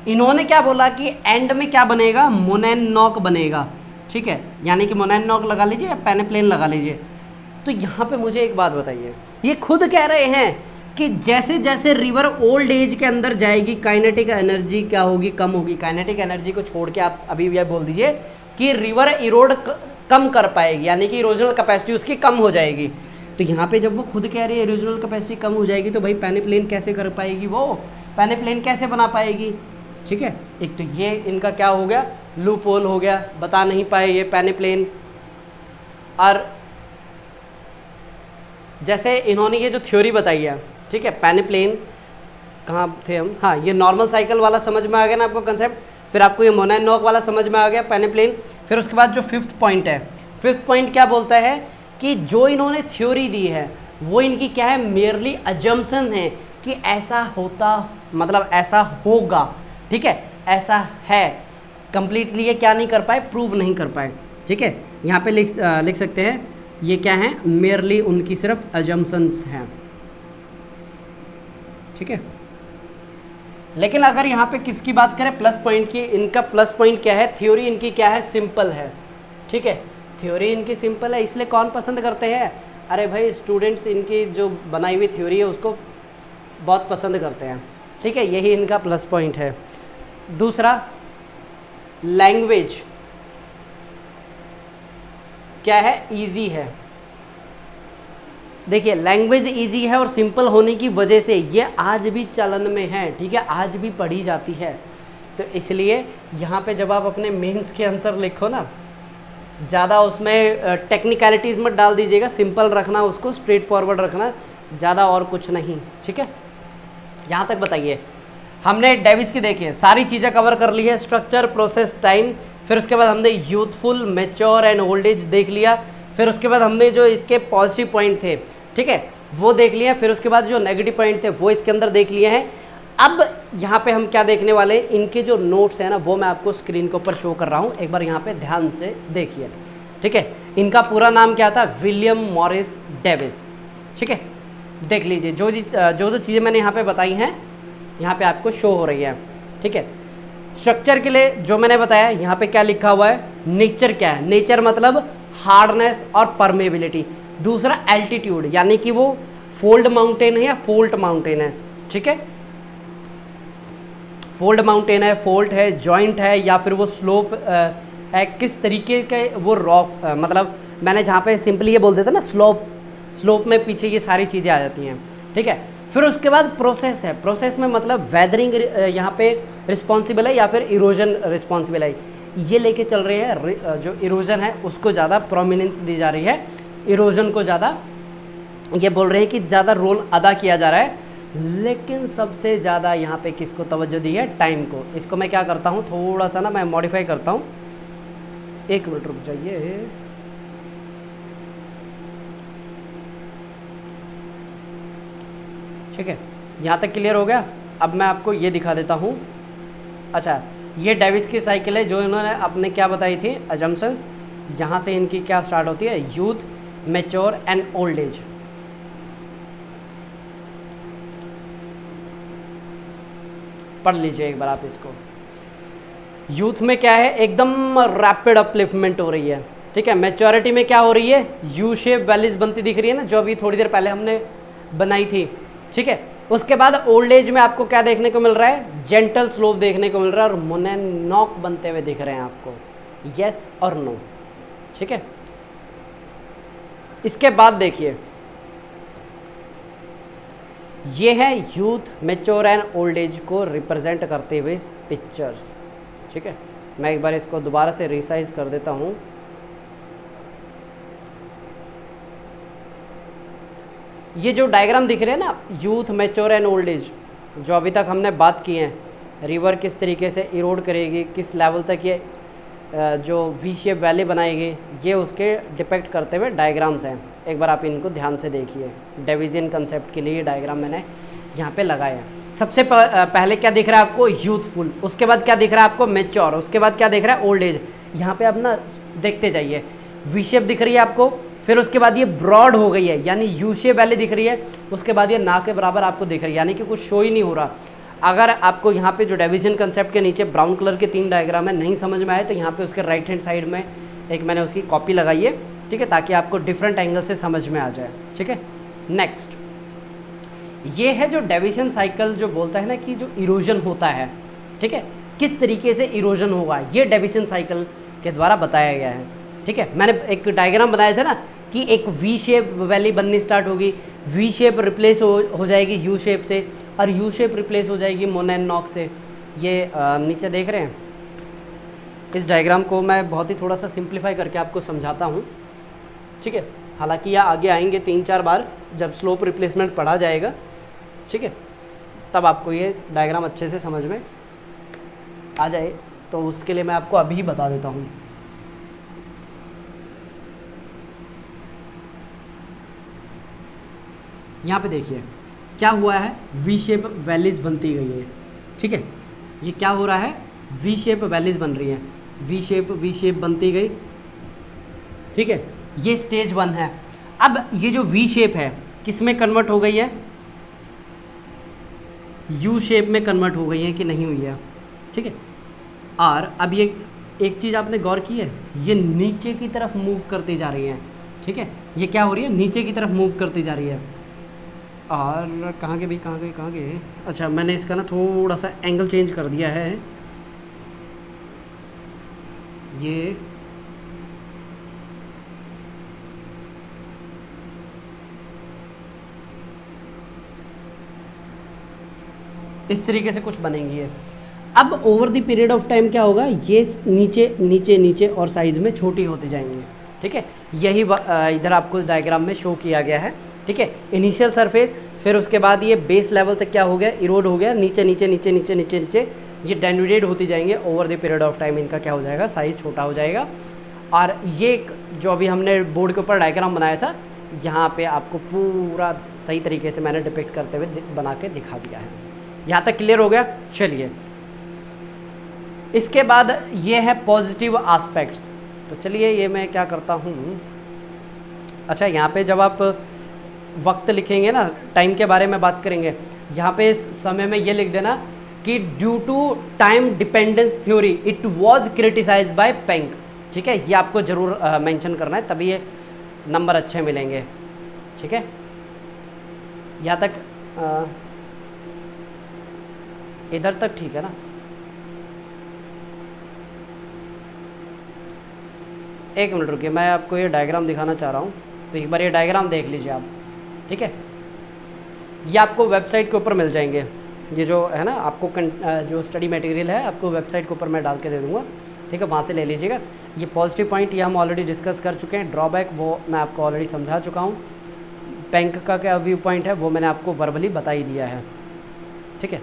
इन्होंने क्या बोला कि एंड में क्या बनेगा? मोनैनॉक बनेगा। ठीक है, यानी कि मोनैनॉक लगा लीजिए या पेनेप्लेन लगा लीजिए। तो यहाँ पे मुझे एक बात बताइए, ये खुद कह रहे हैं कि जैसे जैसे रिवर ओल्ड एज के अंदर जाएगी, काइनेटिक एनर्जी क्या होगी? कम होगी। काइनेटिक एनर्जी को छोड़ के आप अभी यह बोल दीजिए कि रिवर इरोड कम कर पाएगी, यानी कि इरोजनल कैपेसिटी उसकी कम हो जाएगी। तो यहाँ पे जब वो खुद कह रही है इरोजनल कैपेसिटी कम हो जाएगी, तो भाई पेनेप्लेन कैसे कर पाएगी? वो पेनेप्लेन कैसे बना पाएगी? ठीक है, एक तो ये इनका क्या हो गया? लूप होल हो गया, बता नहीं पाए ये पेनेप्लेन। और जैसे इन्होंने ये जो थ्योरी बताई है, ठीक है, पेनेप्लेन कहाँ थे हम? हाँ, ये नॉर्मल साइकिल वाला समझ में आ गया ना आपको कंसेप्ट। फिर आपको ये मोनैनॉक वाला समझ में आ गया, पेनेप्लेन। फिर उसके बाद जो फिफ्थ पॉइंट है, फिफ्थ पॉइंट क्या बोलता है कि जो इन्होंने थ्योरी दी है वो इनकी क्या है? मेयरली अजम्पशन है कि ऐसा होता, मतलब ऐसा होगा। ठीक है, ऐसा है, कंप्लीटली ये क्या नहीं कर पाए? प्रूव नहीं कर पाए। ठीक है, यहाँ पे लिख सकते हैं ये क्या है? मेयरली उनकी सिर्फ अजम्पशंस हैं। ठीक है, लेकिन अगर यहाँ पे किसकी बात करें? प्लस पॉइंट की, इनका प्लस पॉइंट क्या है? थ्योरी इनकी क्या है? सिंपल है। ठीक है, थ्योरी इनकी सिंपल है, इसलिए कौन पसंद करते हैं? अरे भाई स्टूडेंट्स इनकी जो बनाई हुई थ्योरी है उसको बहुत पसंद करते हैं। ठीक है, यही इनका प्लस पॉइंट है। दूसरा, लैंग्वेज क्या है? इजी है। देखिए, लैंग्वेज इजी है और सिंपल होने की वजह से ये आज भी चलन में है। ठीक है, आज भी पढ़ी जाती है। तो इसलिए यहाँ पे जब आप अपने मेंस के आंसर लिखो ना, ज़्यादा उसमें टेक्निकलिटीज़ मत डाल दीजिएगा, सिंपल रखना, उसको स्ट्रेट फॉरवर्ड रखना, ज़्यादा और कुछ नहीं। ठीक है, यहाँ तक बताइए। हमने डेविस की देखिए सारी चीज़ें कवर कर ली है, स्ट्रक्चर, प्रोसेस, टाइम। फिर उसके बाद हमने youthful, mature and old age देख लिया। फिर उसके बाद हमने जो इसके पॉजिटिव पॉइंट थे, ठीक है, वो देख लिया। फिर उसके बाद जो नेगेटिव पॉइंट थे वो इसके अंदर देख लिए हैं। अब यहाँ पे हम क्या देखने वाले हैं? इनके जो नोट्स हैं ना, वो मैं आपको स्क्रीन के ऊपर शो कर रहा हूँ, एक बार यहाँ पे ध्यान से देखिए। ठीक है, इनका पूरा नाम क्या था? William Morris Davis. ठीक है, देख लीजिए जो जो चीज़ें मैंने यहाँ पे बताई हैं यहाँ पे आपको शो हो रही है। ठीक है, स्ट्रक्चर के लिए जो मैंने बताया यहाँ पे क्या लिखा हुआ है? नेचर क्या है? नेचर मतलब हार्डनेस और परमेबिलिटी। दूसरा एल्टीट्यूड, यानी कि वो फोल्ड माउंटेन है या फोल्ट माउंटेन है। ठीक है, फोल्ड माउंटेन है, फोल्ट है, जॉइंट है, या फिर वो स्लोप है, किस तरीके के वो रॉक, मतलब मैंने जहाँ पे सिंपली ये बोल देता ना स्लोप में पीछे ये सारी चीज़ें आ जाती हैं। ठीक है, फिर उसके बाद प्रोसेस है। प्रोसेस में मतलब वेदरिंग यहाँ पे रिस्पॉन्सिबल है या फिर इरोजन रिस्पॉन्सिबल है। ये लेके चल रहे हैं, जो इरोजन है उसको ज़्यादा प्रोमिनेंस दी जा रही है, इरोजन को ज़्यादा ये बोल रहे हैं कि ज़्यादा रोल अदा किया जा रहा है। लेकिन सबसे ज़्यादा यहाँ पे किसको तवज्जो दी है? टाइम को। इसको मैं क्या करता हूँ, थोड़ा सा ना मैं मॉडिफाई करता हूँ, एक मिनट रुक जाइए। ठीक है, यहाँ तक क्लियर हो गया। अब मैं आपको ये दिखा देता हूँ। अच्छा, ये डेविस की साइकिल है जो इन्होंने अपने क्या बताई थी? अजम्पशंस। यहाँ से इनकी क्या स्टार्ट होती है? Youth, mature and old age. पढ़ लीजिए एक बार आप इसको। यूथ में क्या है? एकदम रैपिड अपलिफ्टमेंट हो रही है। ठीक है, मैच्योरिटी में क्या हो रही है? यू शेप वैलीज बनती दिख रही है ना, जो अभी थोड़ी देर पहले हमने बनाई थी। ठीक है, उसके बाद ओल्ड एज में आपको क्या देखने को मिल रहा है? जेंटल स्लोप देखने को मिल रहा है और मोनैनॉक बनते हुए दिख रहे हैं आपको। यस और नो? ठीक है, इसके बाद देखिए, ये है youth, mature and old age को रिप्रेजेंट करते हुए पिक्चर्स। ठीक है, मैं एक बार इसको दोबारा से रिसाइज कर देता हूँ। ये जो डायग्राम दिख रहे हैं ना, youth, mature and old age, जो अभी तक हमने बात की है, रिवर किस तरीके से इरोड करेगी, किस लेवल तक ये जो वी शेप वैली बनाएगी, ये उसके डिपेक्ट करते हुए डायग्राम्स हैं। एक बार आप इनको ध्यान से देखिए। डिवीजन कंसेप्ट के लिए डायग्राम मैंने यहाँ पे लगाया। सबसे पहले क्या दिख रहा है आपको, यूथफुल, उसके बाद क्या दिख रहा है आपको, मैच्योर, उसके बाद क्या दिख रहा है, ओल्ड एज। यहाँ पे आप ना देखते जाइए, वी शेप दिख रही है आपको, फिर उसके बाद ये ब्रॉड हो गई है यानी यू शेप वाली दिख रही है, उसके बाद ये ना के बराबर आपको दिख रही है, यानी कि कुछ शो ही नहीं हो रहा। अगर आपको यहाँ पे जो डिवीजन कंसेप्ट के नीचे ब्राउन कलर के 3 डायग्राम है नहीं समझ में आए तो यहाँ पे उसके राइट हैंड साइड में एक मैंने उसकी कॉपी लगाई है, ठीक है, ताकि आपको डिफरेंट एंगल से समझ में आ जाए, ठीक है। नेक्स्ट ये है जो डिवीजन साइकिल जो बोलता है ना कि जो इरोजन होता है, ठीक है, किस तरीके से इरोजन होगा ये डिवीजन साइकिल के द्वारा बताया गया है, ठीक है। मैंने एक डायग्राम बनाया था ना कि एक वी शेप वैली बननी स्टार्ट होगी, वी शेप रिप्लेस हो जाएगी यू शेप से, और यू शेप रिप्लेस हो जाएगी मोनोनॉक से। ये नीचे देख रहे हैं, इस डायग्राम को मैं बहुत ही थोड़ा सा सिंप्लीफाई करके आपको समझाता हूँ, ठीक है। हालांकि यह आगे आएंगे 3-4 बार जब स्लोप रिप्लेसमेंट पढ़ा जाएगा, ठीक है, तब आपको ये डायग्राम अच्छे से समझ में आ जाए, तो उसके लिए मैं आपको अभी बता देता हूँ। यहाँ पे देखिए क्या हुआ है, वी शेप वैलीज बनती गई है, ठीक है। ये क्या हो रहा है, वी शेप वैलीज बन रही है, वी शेप बनती गई, ठीक है। ये स्टेज 1 है। अब ये जो वी शेप है किस में कन्वर्ट हो गई है, यू शेप में कन्वर्ट हो गई है कि नहीं हुई है, ठीक है। और अब ये एक चीज़ आपने गौर की है, ये नीचे की तरफ मूव करती जा रही है, ठीक है। ये क्या हो रही है, नीचे की तरफ मूव करती जा रही है। और कहाँ गए, अच्छा मैंने इसका ना थोड़ा सा एंगल चेंज कर दिया है, ये इस तरीके से कुछ बनेंगी है। अब over the period of time क्या होगा, ये नीचे नीचे नीचे और साइज में छोटी होती जाएंगी, ठीक है। यही इधर आपको डायग्राम में शो किया गया है, ठीक है। इनिशियल सरफेस, फिर उसके बाद ये बेस लेवल तक क्या हो गया, इरोड हो गया, नीचे नीचे नीचे नीचे नीचे नीचे ये डेन्यूडेट होती जाएंगे। Over the period of time इनका क्या हो जाएगा, साइज़ छोटा हो जाएगा। और ये जो अभी हमने बोर्ड के ऊपर डायग्राम बनाया था, यहाँ पे आपको पूरा सही तरीके से मैंने डिपिक्ट करते हुए बना के दिखा दिया है। यहाँ तक क्लियर हो गया। चलिए इसके बाद ये है पॉजिटिव एस्पेक्ट्स। तो चलिए ये मैं क्या करता हूँ, अच्छा यहाँ पे जब आप वक्त लिखेंगे ना, टाइम के बारे में बात करेंगे, यहाँ पे समय में ये लिख देना कि due to time dependence theory it was criticised by पेंक, ठीक है। ये आपको ज़रूर मेंशन करना है, तभी ये नंबर अच्छे मिलेंगे, ठीक है। यहाँ तक इधर तक ठीक है ना। एक मिनट रुकिए, मैं आपको ये डायग्राम दिखाना चाह रहा हूँ, तो एक बार ये डायग्राम देख लीजिए आप, ठीक है। ये आपको वेबसाइट के ऊपर मिल जाएंगे, ये जो है ना आपको जो स्टडी मटेरियल है आपको वेबसाइट के ऊपर मैं डाल के दे दूँगा, ठीक है, वहाँ से ले लीजिएगा। ये पॉजिटिव पॉइंट ये हम ऑलरेडी डिस्कस कर चुके हैं, ड्रॉबैक वो मैं आपको ऑलरेडी समझा चुका हूँ, बैंक का क्या व्यू पॉइंट है वो मैंने आपको वर्बली बता ही दिया है, ठीक है।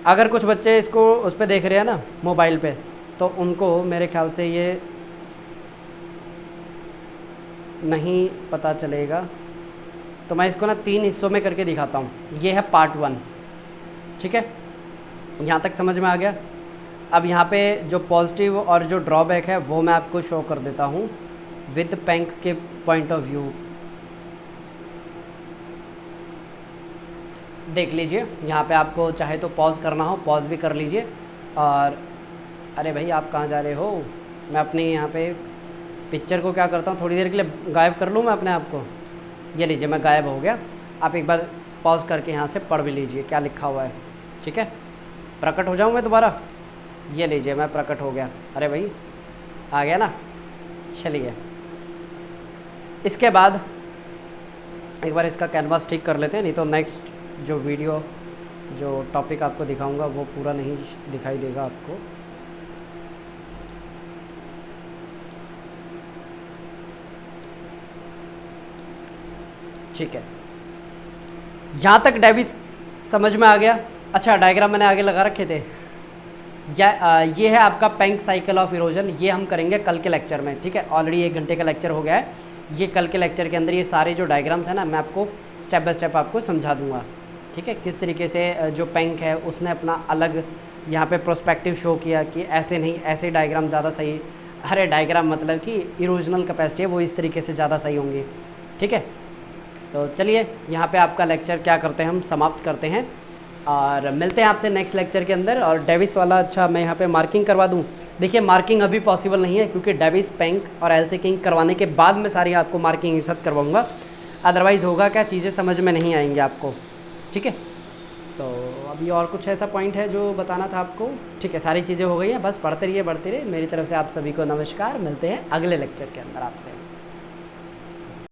अगर कुछ बच्चे इसको उस पर देख रहे हैं ना मोबाइल पे, तो उनको मेरे ख्याल से ये नहीं पता चलेगा, तो मैं इसको ना 3 हिस्सों में करके दिखाता हूँ। ये है पार्ट 1, ठीक है, यहाँ तक समझ में आ गया। अब यहाँ पे जो पॉजिटिव और जो ड्रॉबैक है वो मैं आपको शो कर देता हूँ विद बैंक के पॉइंट ऑफ व्यू। देख लीजिए, यहाँ पे आपको चाहे तो पॉज करना हो पॉज भी कर लीजिए। और अरे भाई आप कहाँ जा रहे हो, मैं अपनी यहाँ पे पिक्चर को क्या करता हूँ थोड़ी देर के लिए गायब कर लूँ मैं अपने आप को। ये लीजिए मैं गायब हो गया। आप एक बार पॉज करके यहाँ से पढ़ भी लीजिए क्या लिखा हुआ है, ठीक है। प्रकट हो जाऊँ मैं दोबारा, ये लीजिए मैं प्रकट हो गया। अरे भाई आ गया ना। चलिए इसके बाद एक बार इसका कैनवास ठीक कर लेते हैं, नहीं तो नेक्स्ट जो वीडियो जो टॉपिक आपको दिखाऊंगा वो पूरा नहीं दिखाई देगा आपको। ठीक है, यहाँ तक डेविस समझ में आ गया। अच्छा डायग्राम मैंने आगे लगा रखे थे। ये है आपका पेंक साइकिल ऑफ इरोजन, ये हम करेंगे कल के लेक्चर में, ठीक है। ऑलरेडी 1 घंटे का लेक्चर हो गया है। ये कल के लेक्चर के अंदर ये सारे जो डायग्राम्स हैं ना मैं आपको स्टेप बाय स्टेप आपको समझा दूंगा, ठीक है, किस तरीके से जो पैंक है उसने अपना अलग यहाँ पे प्रोस्पेक्टिव शो किया कि ऐसे नहीं, ऐसे डायग्राम ज़्यादा सही। अरे डायग्राम मतलब कि इरोजनल कैपेसिटी है वो इस तरीके से ज़्यादा सही होंगी। ठीक है, तो चलिए यहाँ पे आपका लेक्चर क्या करते हैं, हम समाप्त करते हैं और मिलते हैं आपसे नेक्स्ट लेक्चर के अंदर। और डेविस वाला, अच्छा मैं यहाँ पे मार्किंग करवा दूँ। देखिए मार्किंग अभी पॉसिबल नहीं है क्योंकि डेविस, पैंक और एलसी किंग करवाने के बाद में सारी आपको मार्किंग एक साथ करवाऊँगा, अदरवाइज़ होगा क्या, चीज़ें समझ में नहीं आएंगी आपको। ठीक है, तो अभी और कुछ ऐसा पॉइंट है जो बताना था आपको? ठीक है, सारी चीज़ें हो गई हैं, बस पढ़ते रहिए, बढ़ते रहिए। मेरी तरफ से आप सभी को नमस्कार, मिलते हैं अगले लेक्चर के अंदर आपसे।